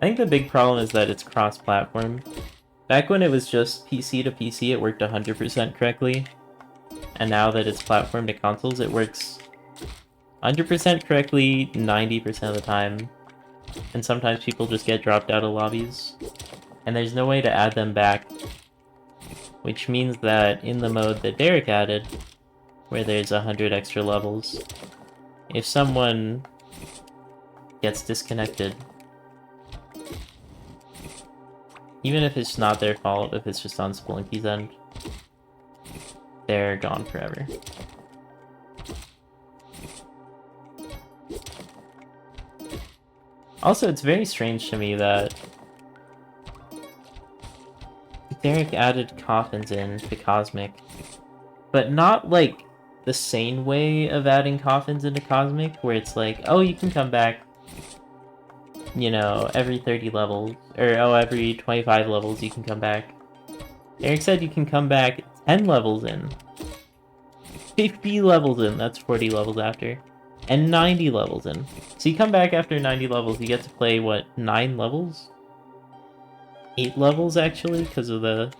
I think the big problem is that it's cross-platform. Back when it was just PC to PC, it worked 100% correctly. And now that it's platform to consoles, it works 100% correctly 90% of the time. And sometimes people just get dropped out of lobbies. And there's no way to add them back. Which means that in the mode that Derek added, where there's 100 extra levels, if someone gets disconnected, even if it's not their fault, if it's just on Spelunky's end, they're gone forever. Also, it's very strange to me that Derek added coffins in to Cosmic, but not like the sane way of adding coffins into Cosmic, where it's like, oh, you can come back, you know, every 30 levels, or oh, every 25 levels you can come back. Eric said you can come back 10 levels in, 50 levels in, that's 40 levels after, and 90 levels in. So you come back after 90 levels, you get to play, what, 9 levels? 8 levels, actually, because of the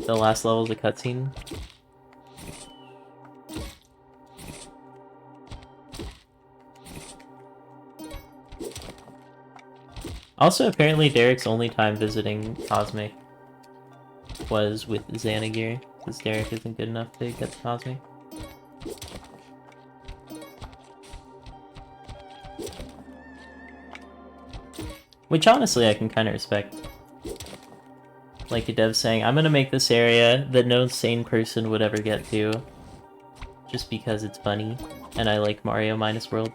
last level of the cutscene. Also, apparently Derek's only time visiting Cosmic was with Xanagear, because Derek isn't good enough to get to Cosmic. Which honestly I can kind of respect. Like a dev saying, I'm gonna make this area that no sane person would ever get to, just because it's funny, and I like Mario Minus World.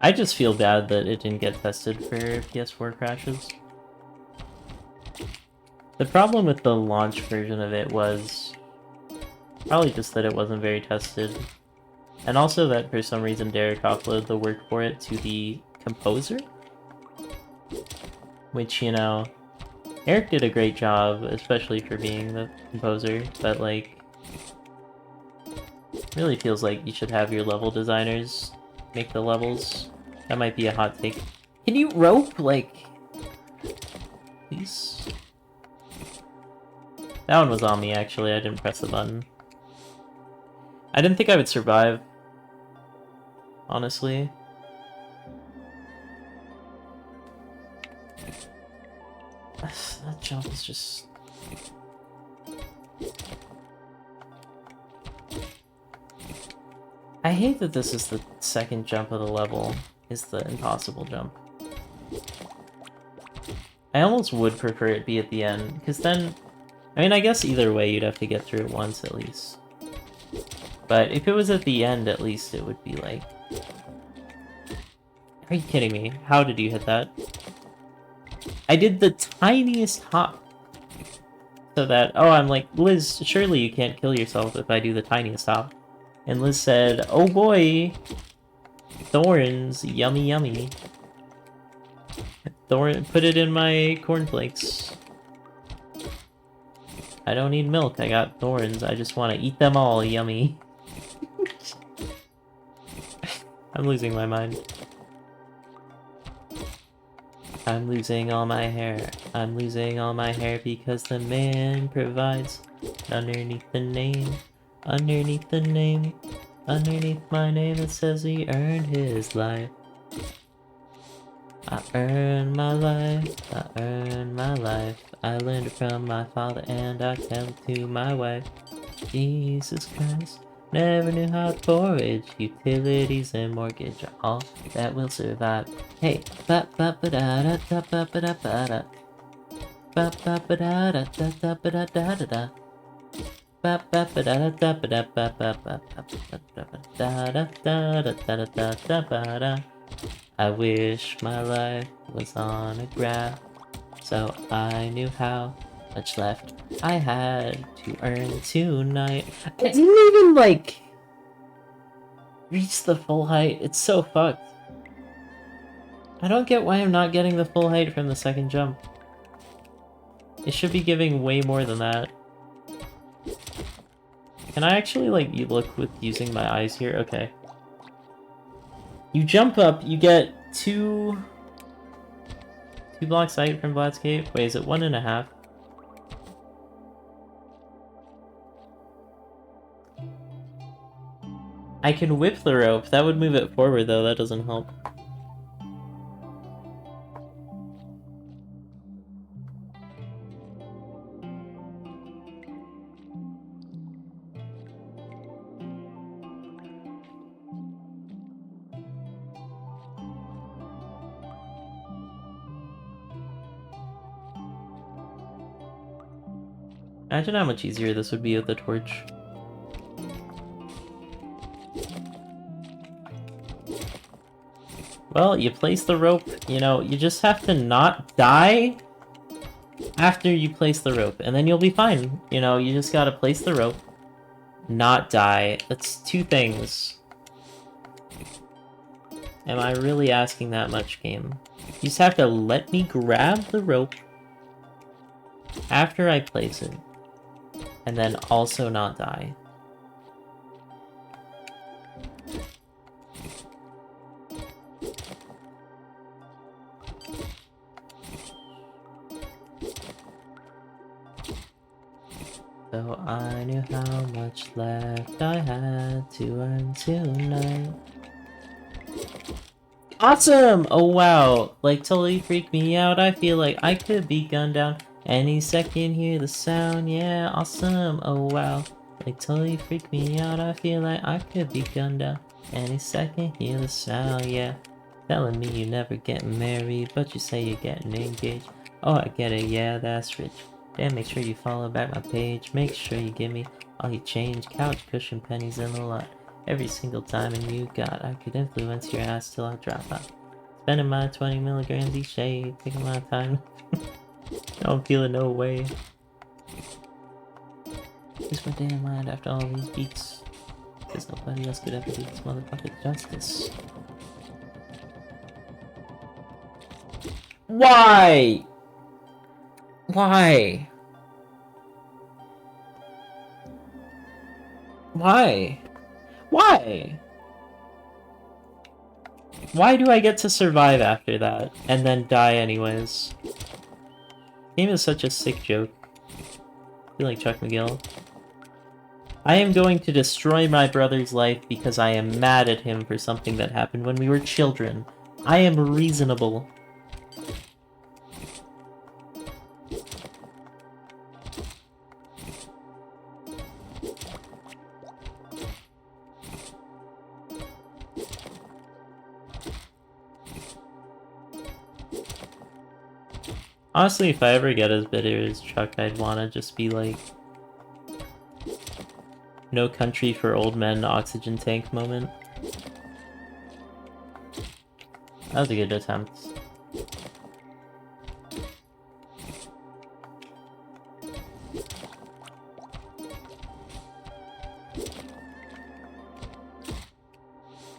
I just feel bad that it didn't get tested for PS4 crashes. The problem with the launch version of it was probably just that it wasn't very tested, and also that for some reason Derek offloaded the work for it to the composer? Which, you know, Eric did a great job, especially for being the composer, but like, really feels like you should have your level designers make the levels. That might be a hot take. Can you rope, like, please? That one was on me, actually. I didn't press the button. I didn't think I would survive, honestly. That jump is just... I hate that this is the second jump of the level, is the impossible jump. I almost would prefer it be at the end, because then... I mean, I guess either way you'd have to get through it once at least. But if it was at the end, at least it would be like... Are you kidding me? How did you hit that? I did the tiniest hop. So that... Oh, I'm like, Liz, surely you can't kill yourself if I do the tiniest hop. And Liz said, oh boy! Thorns, yummy yummy. Thorn, put it in my cornflakes. I don't need milk, I got thorns, I just want to eat them all, yummy. I'm losing my mind. I'm losing all my hair. I'm losing all my hair because the man provides. Underneath the name, underneath the name, underneath my name it says he earned his life. I earned my life, I earned my life. I learned it from my father and I tell it to my wife. Jesus Christ, never knew how to forage. Utilities and mortgage are all that will survive. Hey, ba ba ba da da da ba ba da ba da. Ba ba ba da da da da ba da da da da. Ba ba ba da da ba da ba ba ba ba da da da da da da da ba da. I wish my life was on a graph, so I knew how much left I had to earn tonight. I didn't even, like, reach the full height. It's so fucked. I don't get why I'm not getting the full height from the second jump. It should be giving way more than that. Can I actually, like, look with using my eyes here? Okay. You jump up, you get two blocks height from Vlad's Cave. Wait, is it 1.5? I can whip the rope. That would move it forward, though. That doesn't help. Imagine how much easier this would be with the torch. Well, you place the rope, you know, you just have to not die after you place the rope, and then you'll be fine. You know, you just gotta place the rope, not die. That's 2 things. Am I really asking that much, game? You just have to let me grab the rope after I place it, and then also not die. So I knew how much left I had to earn tonight. Awesome! Oh wow, like totally freaked me out. I feel like I could be gunned down any second, hear the sound, yeah, awesome. Oh wow, like totally freaked me out. I feel like I could be gunned down any second, hear the sound, yeah. Telling me you never getting married, but you say you're getting engaged. Oh, I get it, yeah, that's rich. Damn, make sure you follow back my page. Make sure you give me all your change, couch, cushion, pennies, and a lot. Every single time, and you got, I could influence your ass till I drop out. Spending my 20 milligrams each day, taking my time. I'm feeling no way. Just my damn mind after all these beats. Cause nobody else could ever do this motherfucker justice. Why? Why? Why? Why? Why do I get to survive after that, and then die anyways? Game is such a sick joke. I feel like Chuck McGill. I am going to destroy my brother's life because I am mad at him for something that happened when we were children. I am reasonable. Honestly, if I ever get as bitter as Chuck, I'd wanna just be like... No country for old men oxygen tank moment. That was a good attempt.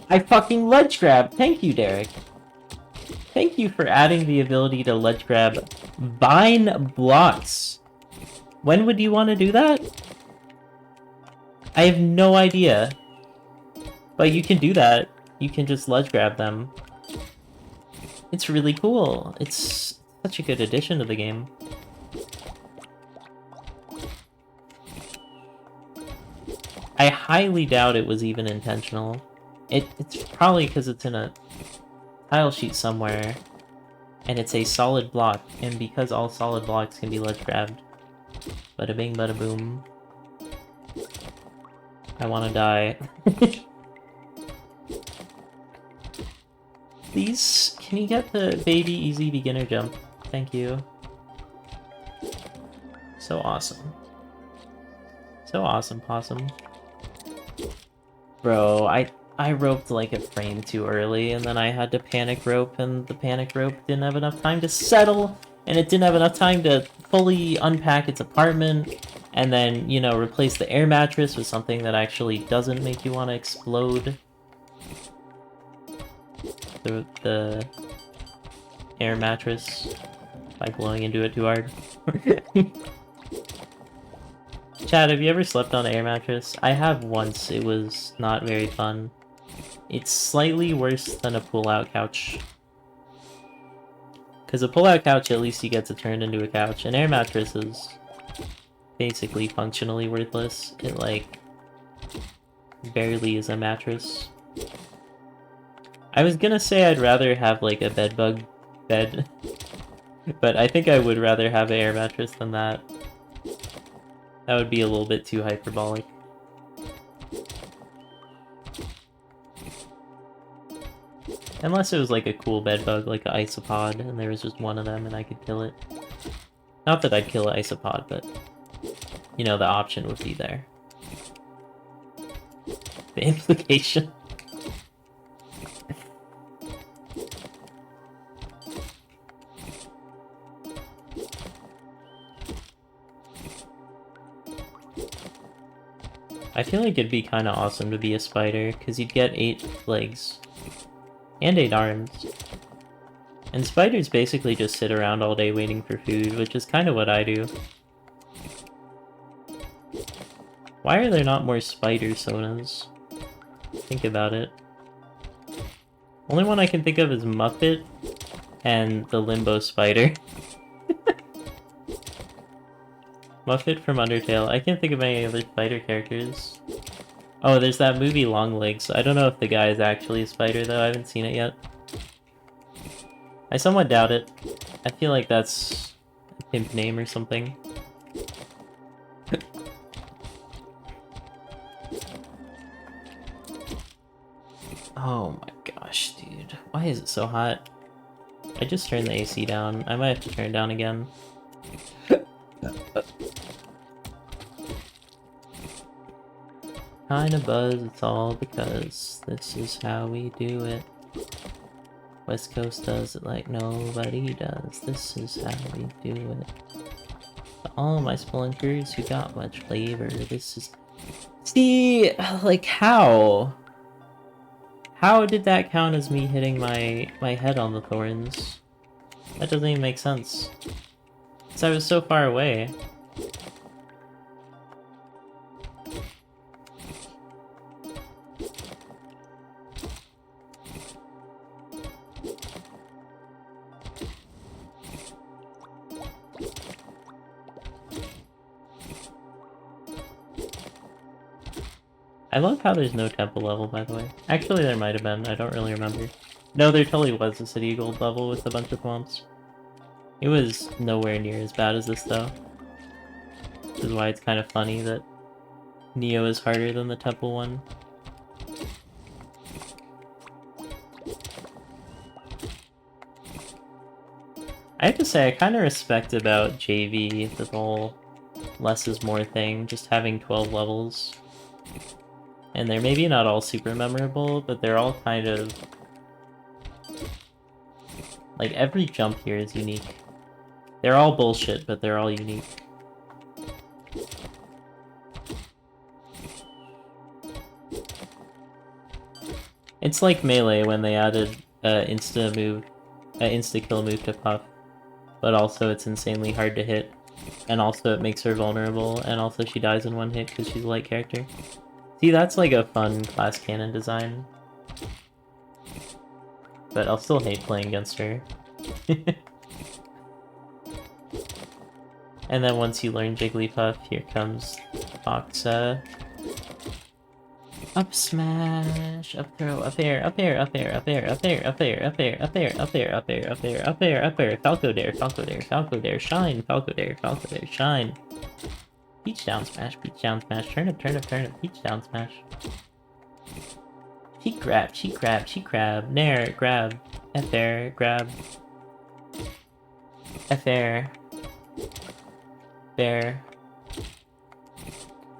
I fucking ledge grab! Thank you, Derek! Thank you for adding the ability to ledge grab vine blocks. When would you want to do that? I have no idea. But you can do that. You can just ledge grab them. It's really cool. It's such a good addition to the game. I highly doubt it was even intentional. It's probably because it's in a tile sheet somewhere, and it's a solid block, and because all solid blocks can be ledge grabbed. Bada bing, bada boom. I wanna die. Please, can you get the baby easy beginner jump? Thank you. So awesome. So awesome, Possum. Bro, I roped like a frame too early, and then I had to panic rope, and the panic rope didn't have enough time to settle, and it didn't have enough time to fully unpack its apartment, and then, you know, replace the air mattress with something that actually doesn't make you want to explode. The air mattress by blowing into it too hard. Chad, have you ever slept on an air mattress? I have once. It was not very fun. It's slightly worse than a pull-out couch. Because a pull-out couch, at least you get to turn into a couch. An air mattress is basically functionally worthless. It, like, barely is a mattress. I was gonna say I'd rather have, like, a bedbug bed. But I think I would rather have an air mattress than that. That would be a little bit too hyperbolic. Unless it was like a cool bedbug, like an isopod, and there was just one of them and I could kill it. Not that I'd kill an isopod, but you know, the option would be there. The implication. I feel like it'd be kind of awesome to be a spider, because you'd get 8 legs. And 8 arms. And spiders basically just sit around all day waiting for food, which is kind of what I do. Why are there not more spider sonas? Think about it. Only one I can think of is Muppet and the Limbo Spider. Muppet from Undertale. I can't think of any other spider characters. Oh, there's that movie Longlegs. I don't know if the guy is actually a spider, though. I haven't seen it yet. I somewhat doubt it. I feel like that's a pimp name or something. Oh my gosh, dude. Why is it so hot? I just turned the AC down. I might have to turn it down again. Kinda buzz, it's all because this is how we do it. West Coast does it like nobody does. This is how we do it. To all my spelunkers who got much flavor, this is... See, like how? How did that count as me hitting my head on the thorns? That doesn't even make sense. Because I was so far away. I love how there's no temple level, by the way. Actually, there might have been. I don't really remember. No, there totally was a City Gold level with a bunch of swamps. It was nowhere near as bad as this, though. Which is why it's kind of funny that Neo is harder than the temple one. I have to say, I kind of respect about JV the whole less is more thing, just having 12 levels. And they're maybe not all super memorable, but they're all kind of... like, every jump here is unique. They're all bullshit, but they're all unique. It's like Melee when they added insta-kill move to Puff, but also it's insanely hard to hit, and also it makes her vulnerable, and also she dies in one hit because she's a light character. See, that's like a fun class cannon design. But I'll still hate playing against her. And then once you learn Jigglypuff, here comes Fox, up smash, up throw, up air, up air, up air, up air, up air, up air, up air, up air, up air, up air, up air, up air, up air, Falco Dare, Falco Dare, Falco Dare, shine, Falco Dare, Falco Dare, shine. Peach down smash, turnip, turnip, turnip, peach down smash. Cheek grab, nair, grab, F air, grab. F air. Bear.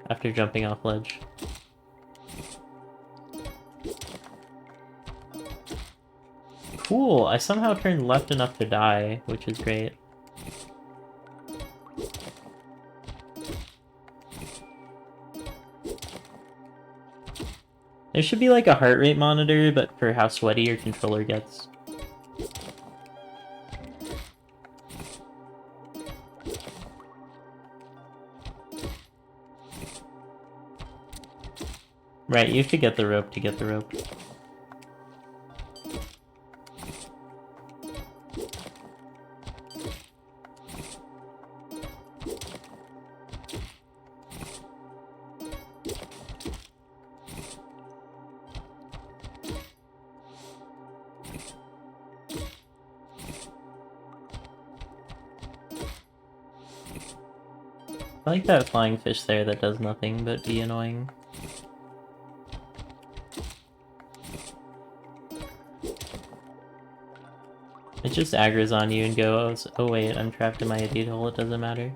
After jumping off ledge. Cool, I somehow turned left enough to die, which is great. There should be like a heart rate monitor, but for how sweaty your controller gets. Right, you have to get the rope to get the rope. I like that flying fish there that does nothing but be annoying. It just aggroes on you and goes, oh wait, I'm trapped in my idiot hole, it doesn't matter.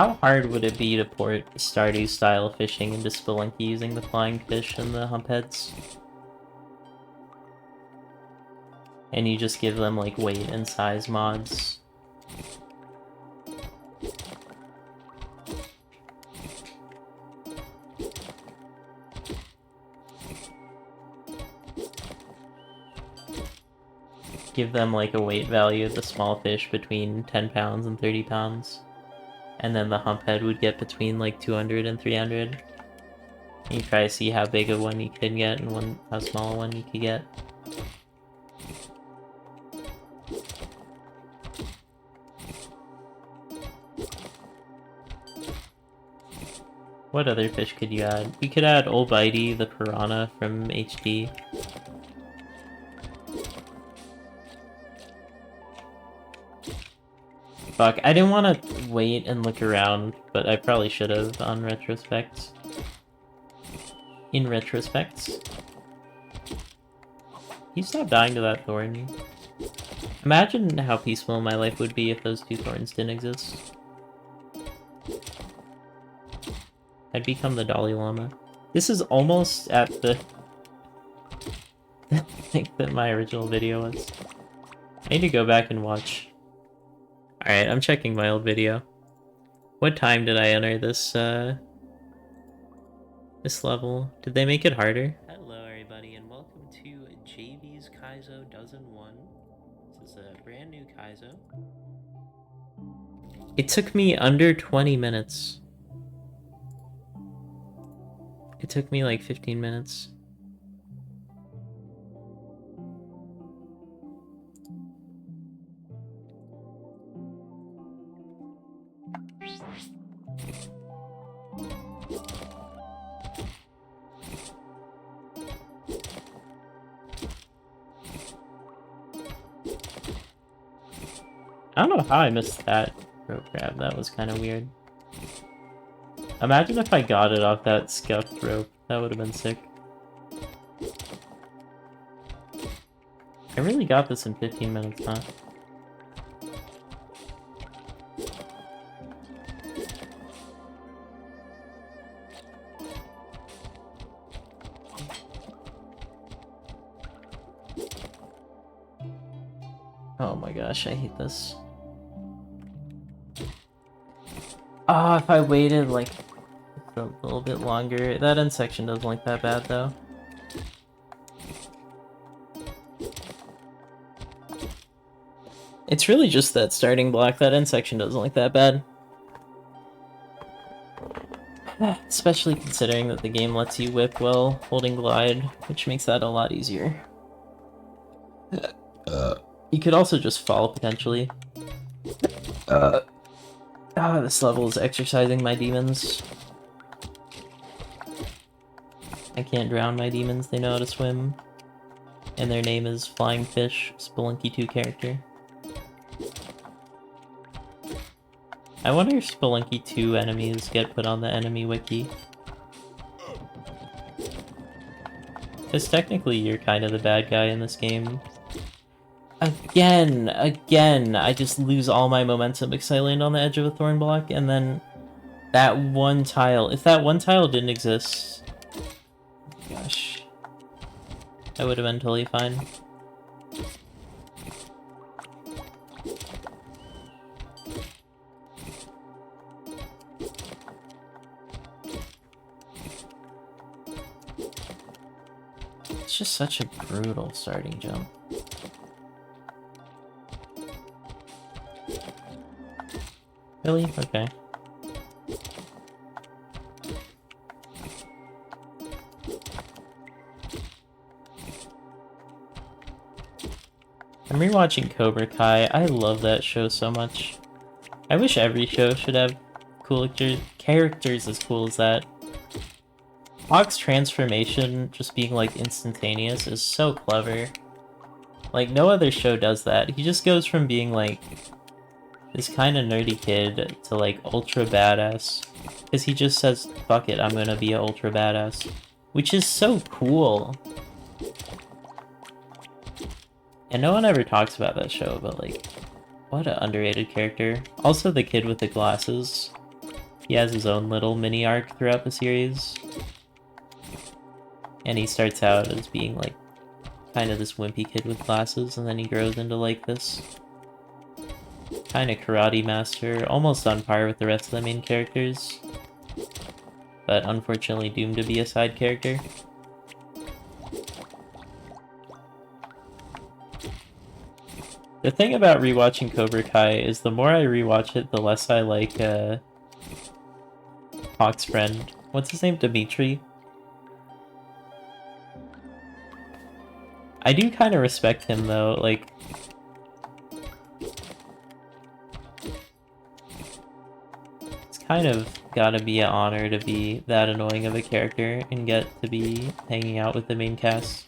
How hard would it be to port Stardew style fishing into Spelunky using the flying fish and the humpheads? And you just give them like weight and size mods. Give them like a weight value of the small fish between 10 pounds and 30 pounds. And then the humphead would get between like 200 and 300. And you try to see how big of one you can get and how small a one you could get. What other fish could you add? You could add Old Bitey, the piranha from HD. Fuck, I didn't want to wait and look around, but I probably should have on retrospect. In retrospect. You stop dying to that thorn. Imagine how peaceful my life would be if those two thorns didn't exist. I'd become the Dalai Lama. This is almost at the length that my original video was. I need to go back and watch. Alright, I'm checking my old video. What time did I enter this, this level? Did they make it harder? Hello everybody, and welcome to JB's Kaizo Dozen 1. This is a brand new Kaizo. It took me under 20 minutes. It took me like 15 minutes. I don't know how I missed that rope grab. That was kind of weird. Imagine if I got it off that scuffed rope. That would have been sick. I really got this in 15 minutes, huh? Oh my gosh, I hate this. Ah, if I waited like a little bit longer. That end section doesn't look that bad though. It's really just that starting block. That end section doesn't look that bad. Especially considering that the game lets you whip while holding glide, which makes that a lot easier. You could also just fall potentially. This level is exercising my demons. I can't drown my demons, they know how to swim. And their name is Flying Fish, Spelunky 2 character. I wonder if Spelunky 2 enemies get put on the enemy wiki. Because technically you're kind of the bad guy in this game. Again, I just lose all my momentum because I land on the edge of a thorn block, and then that one tile, if that one tile didn't exist, gosh, I would have been totally fine. It's just such a brutal starting jump. Really? Okay. I'm rewatching Cobra Kai. I love that show so much. I wish every show should have cool characters as cool as that. Hawk's transformation just being like instantaneous is so clever. Like no other show does that. He just goes from being like this kind of nerdy kid to like ultra badass, because he just says, fuck it, I'm gonna be an ultra badass, which is so cool. And no one ever talks about that show, but like, what an underrated character. Also the kid with the glasses. He has his own little mini arc throughout the series. And he starts out as being like kind of this wimpy kid with glasses, and then he grows into like this kind of karate master, almost on par with the rest of the main characters, but unfortunately doomed to be a side character. The thing about rewatching Cobra Kai is the more I rewatch it, the less I like Hawk's friend. What's his name? Dimitri? I do kind of respect him though, like... It's kind of gotta be an honor to be that annoying of a character and get to be hanging out with the main cast.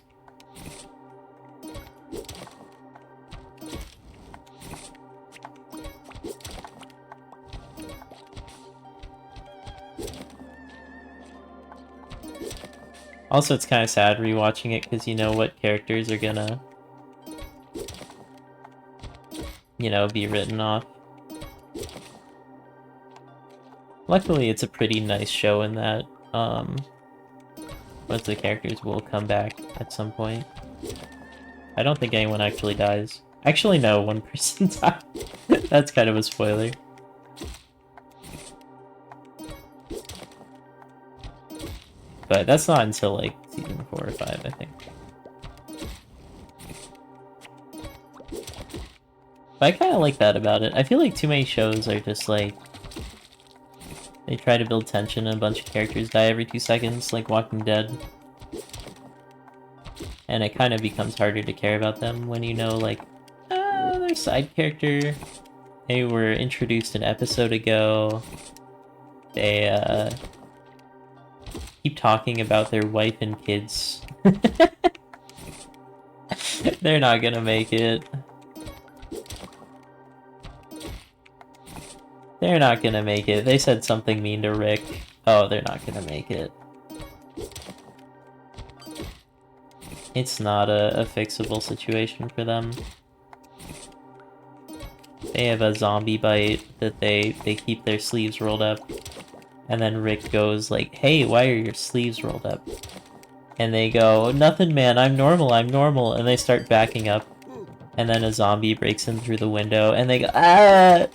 Also, it's kind of sad rewatching it because you know what characters are gonna, you know, be written off. Luckily, it's a pretty nice show in that, most of the characters will come back at some point. I don't think anyone actually dies. Actually, no, one person died. That's kind of a spoiler. But that's not until, like, season 4 or 5, I think. But I kind of like that about it. I feel like too many shows are just, like... They try to build tension and a bunch of characters die every 2 seconds, like Walking Dead. And it kind of becomes harder to care about them when you know, like, their side character. They were introduced an episode ago. They, keep talking about their wife and kids. They're not gonna make it. They're not gonna make it. They said something mean to Rick. Oh, they're not gonna make it. It's not a fixable situation for them. They have a zombie bite that they keep their sleeves rolled up. And then Rick goes like, hey, why are your sleeves rolled up? And they go, nothing man, I'm normal, and they start backing up. And then a zombie breaks in through the window, and they go, ah!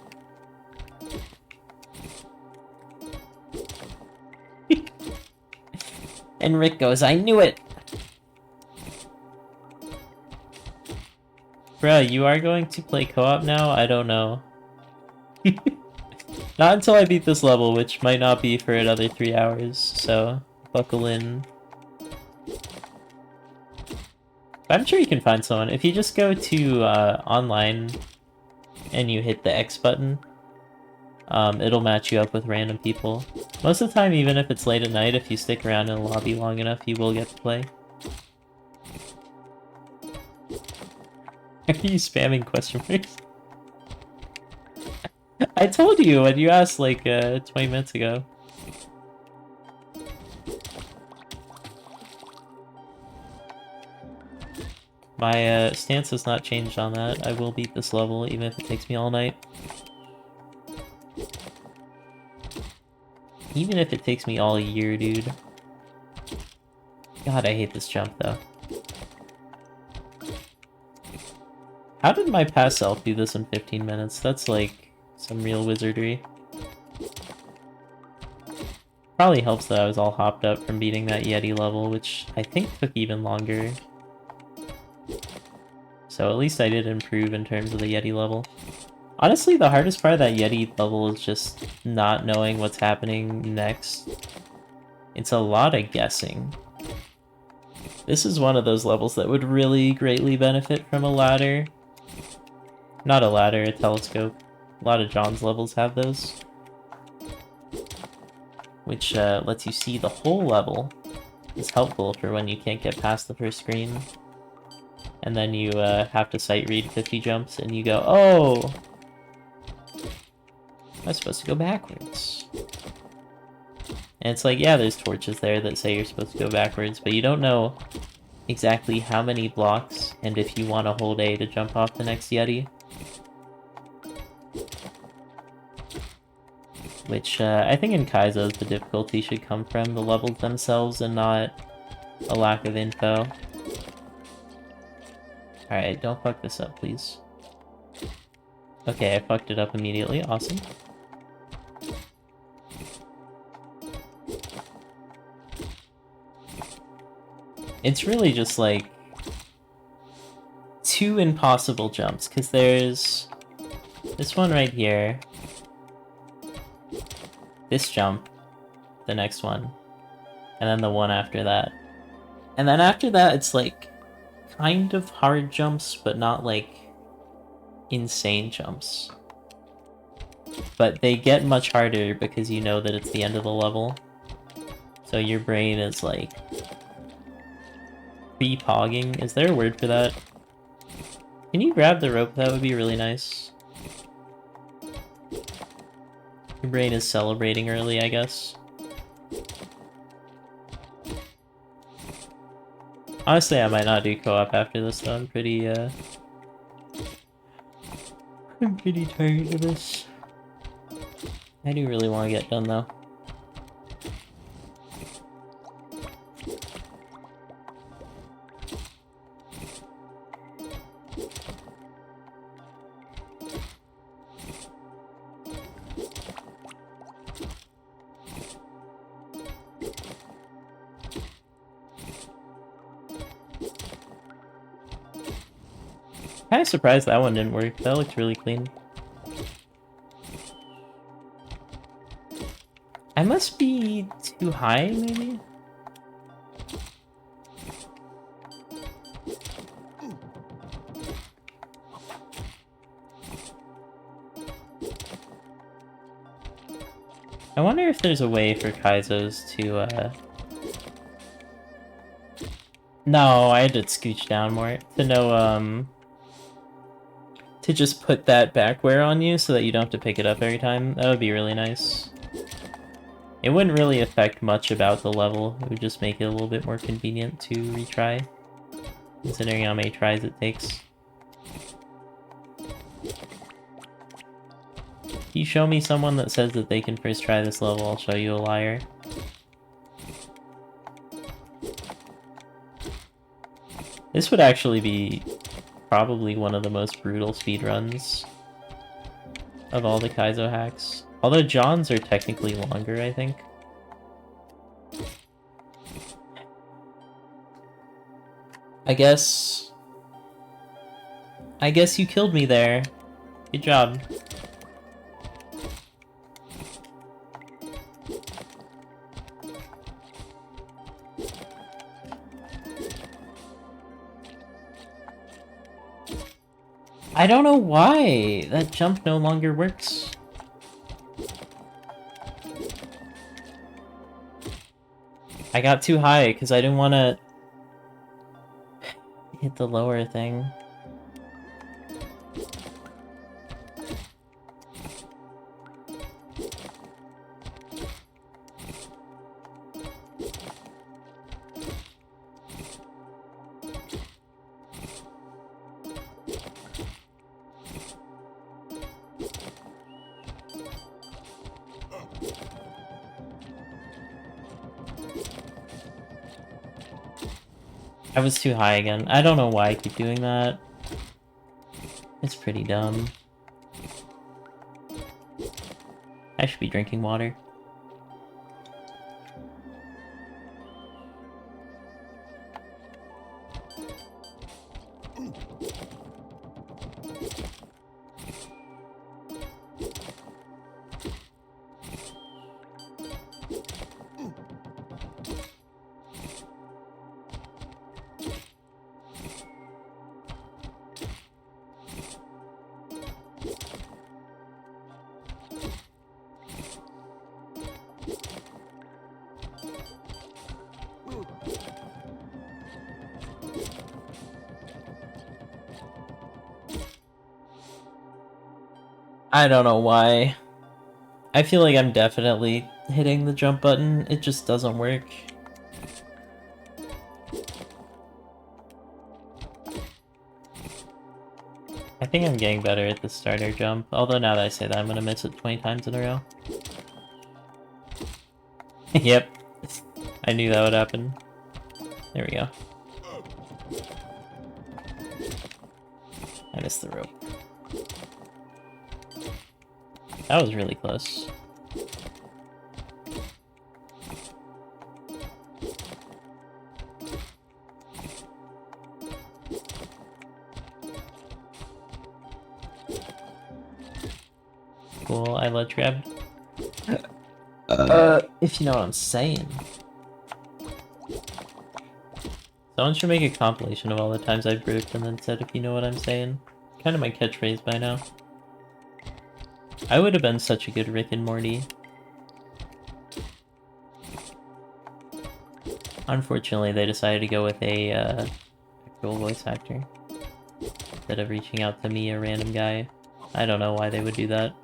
And Rick goes, I knew it! Bruh, you are going to play co-op now? I don't know. Not until I beat this level, which might not be for another 3 hours, so buckle in. I'm sure you can find someone. If you just go to online and you hit the X button, it'll match you up with random people. Most of the time, even if it's late at night, if you stick around in the lobby long enough, you will get to play. Are you spamming question marks? I told you when you asked like 20 minutes ago. My stance has not changed on that. I will beat this level even if it takes me all night. Even if it takes me all year, dude. God, I hate this jump though. How did my past self do this in 15 minutes? That's like some real wizardry. Probably helps that I was all hopped up from beating that Yeti level, which I think took even longer. So at least I did improve in terms of the Yeti level. Honestly, the hardest part of that Yeti level is just not knowing what's happening next. It's a lot of guessing. This is one of those levels that would really greatly benefit from a ladder. Not a ladder, a telescope. A lot of John's levels have those. Which lets you see the whole level. It's helpful for when you can't get past the first screen. And then you have to sight read 50 jumps and you go, oh! I'm supposed to go backwards. And it's like, yeah, there's torches there that say you're supposed to go backwards, but you don't know exactly how many blocks and if you want to hold A to jump off the next Yeti. Which, I think in Kaizo's the difficulty should come from the levels themselves and not a lack of info. Alright, don't fuck this up, please. Okay, I fucked it up immediately. Awesome. It's really just like 2 impossible jumps, because there's this one right here, this jump, the next one, and then the one after that. And then after that, it's like kind of hard jumps, but not like insane jumps. But they get much harder because you know that it's the end of the level. So your brain is like pre-pogging. Is there a word for that? Can you grab the rope? That would be really nice. Your brain is celebrating early, I guess. Honestly, I might not do co-op after this though. I'm pretty tired of this. I do really want to get done though. Kinda surprised that one didn't work. That looked really clean. I must be too high, maybe? I wonder if there's a way for Kaizos to, No, I had to scooch down more. To know, to just put that back wear on you so that you don't have to pick it up every time. That would be really nice. It wouldn't really affect much about the level. It would just make it a little bit more convenient to retry, considering how many tries it takes. If you show me someone that says that they can first try this level, I'll show you a liar. This would actually be probably one of the most brutal speedruns of all the Kaizo hacks. Although John's are technically longer, I think. I guess you killed me there. Good job. I don't know why that jump no longer works. I got too high because I didn't want to hit the lower thing. I was too high again. I don't know why I keep doing that. It's pretty dumb. I should be drinking water. I don't know why. I feel like I'm definitely hitting the jump button. It just doesn't work. I think I'm getting better at the starter jump, although now that I say that, I'm gonna miss it 20 times in a row. Yep. I knew that would happen. There we go. I missed the rope. That was really close. Cool, I ledge grabbed. If you know what I'm saying. Someone should make a compilation of all the times I've grouped and then said, if you know what I'm saying. Kind of my catchphrase by now. I would have been such a good Rick and Morty. Unfortunately, they decided to go with a actual voice actor instead of reaching out to me, a random guy. I don't know why they would do that.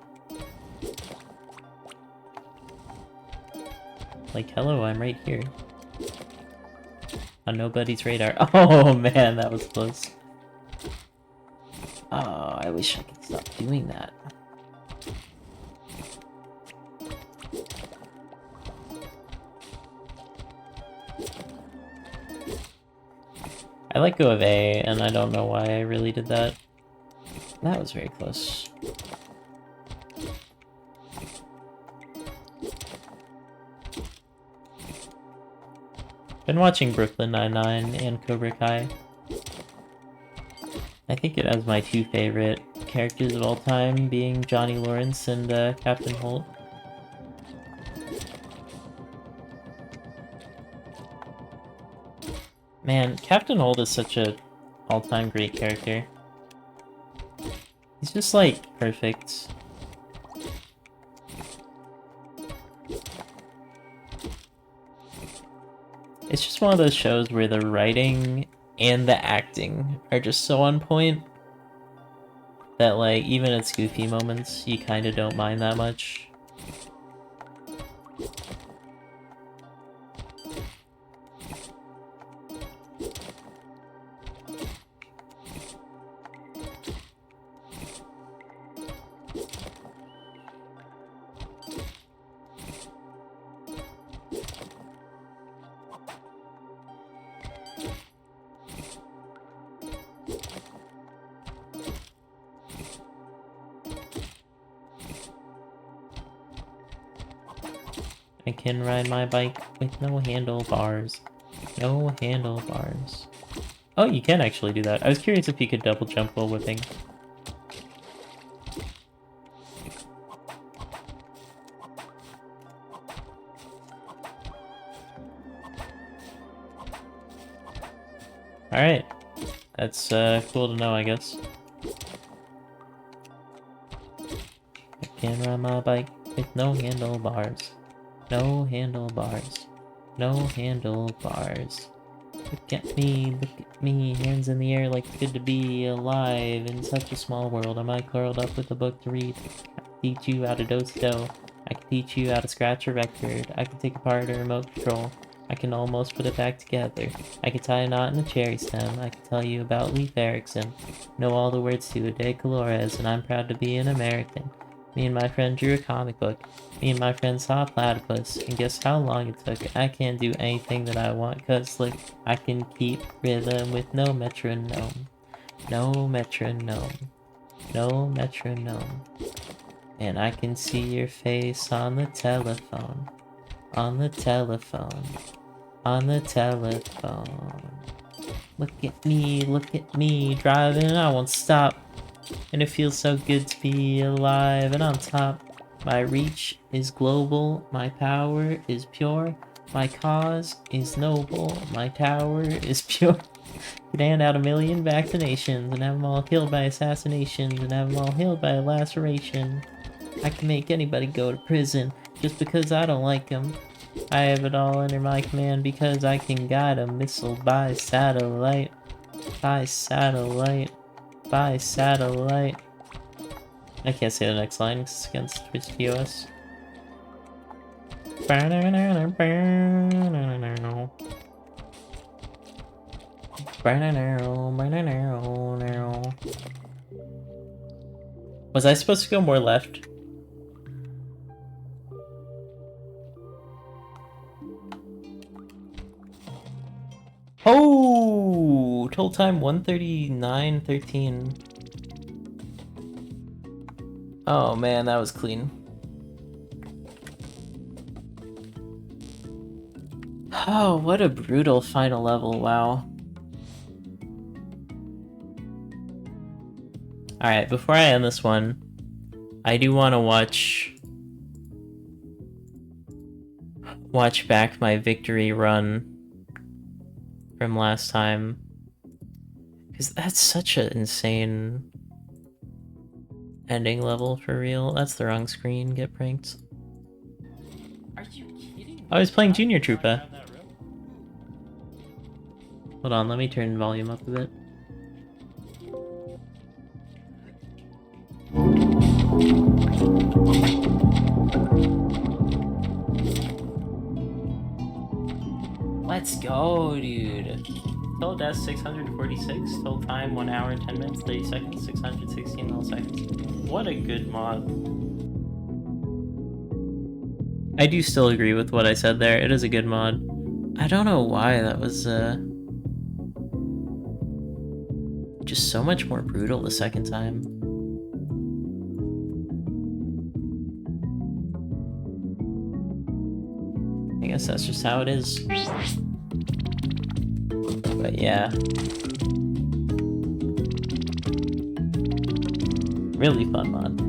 Like, hello, I'm right here. On nobody's radar. Oh man, that was close. Oh, I wish I could stop doing that. I let go of A, and I don't know why I really did that. That was very close. Been watching Brooklyn Nine-Nine and Cobra Kai. I think it has my two favorite characters of all time, being Johnny Lawrence and Captain Holt. Man, Captain Holt is such a all-time great character. He's just like perfect. It's just one of those shows where the writing and the acting are just so on point that, like, even its goofy moments, you kind of don't mind that much. I can ride my bike with no handlebars. No handlebars. Oh, you can actually do that. I was curious if you could double jump while whipping. Alright. That's cool to know, I guess. I can ride my bike with no handlebars. No handlebars. No handlebars. Look at me, hands in the air like it's good to be alive in such a small world. Am I curled up with a book to read? I can teach you how to do. I can teach you how to scratch a record. I can take apart a remote control. I can almost put it back together. I can tie a knot in a cherry stem. I can tell you about Leif Erikson. Know all the words to a de colores, and I'm proud to be an American. Me and my friend drew a comic book. Me and my friend saw a platypus, and guess how long it took? I can't do anything that I want, cause look, I can keep rhythm with no metronome. No metronome. No metronome. And I can see your face on the telephone. On the telephone. On the telephone. Look at me, driving, I won't stop. And it feels so good to be alive and on top. My reach is global, my power is pure, my cause is noble, my tower is pure. Could hand out 1,000,000 vaccinations and have them all killed by assassinations and have them all healed by a laceration. I can make anybody go to prison just because I don't like them. I have it all under my command because I can guide a missile by satellite. By satellite. By satellite. I can't say the next line because it's against Twitch POS. Was I supposed to go more left? Oh, total time 1:39:13. Oh man, that was clean. Oh, what a brutal final level, wow. Alright, before I end this one, I do want to watch back my victory run from last time. Because that's such an insane ending level for real. That's the wrong screen, get pranked. Are you kidding? I was playing Junior Troopa. Hold on, let me turn volume up a bit. Let's go, dude. Total death 646, total time 1 hour 10 minutes 30 seconds, 616 milliseconds. What a good mod. I do still agree with what I said there. It is a good mod. I don't know why that was just so much more brutal the second time. I guess that's just how it is. But yeah. Really fun mod.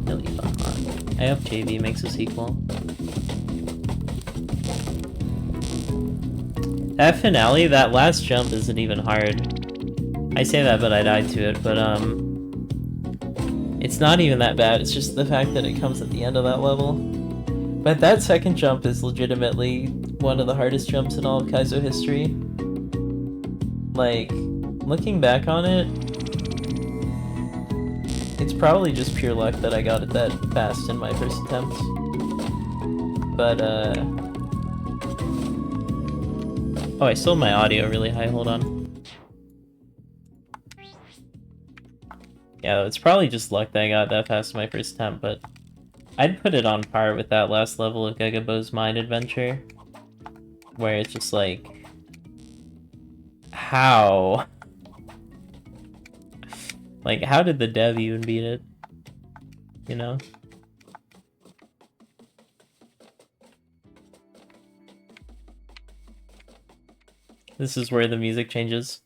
Really fun mod. I hope JV makes a sequel. That finale, that last jump isn't even hard. I say that, but I died to it, but it's not even that bad, it's just the fact that it comes at the end of that level. But that second jump is legitimately one of the hardest jumps in all of Kaizo history. Like, looking back on it, it's probably just pure luck that I got it that fast in my first attempt. But, oh, I still have my audio really high, hold on. Yeah, it's probably just luck that I got that fast in my first attempt, but I'd put it on par with that last level of Gagabo's Mind Adventure, where it's just like, how? Like, how did the dev even beat it? You know? This is where the music changes.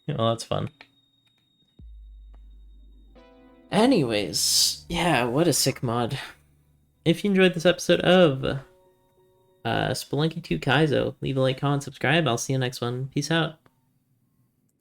Well, that's fun. Anyways, yeah, what a sick mod. If you enjoyed this episode of Spelunky 2 Kaizo, leave a like, comment, subscribe. I'll see you next one. Peace out.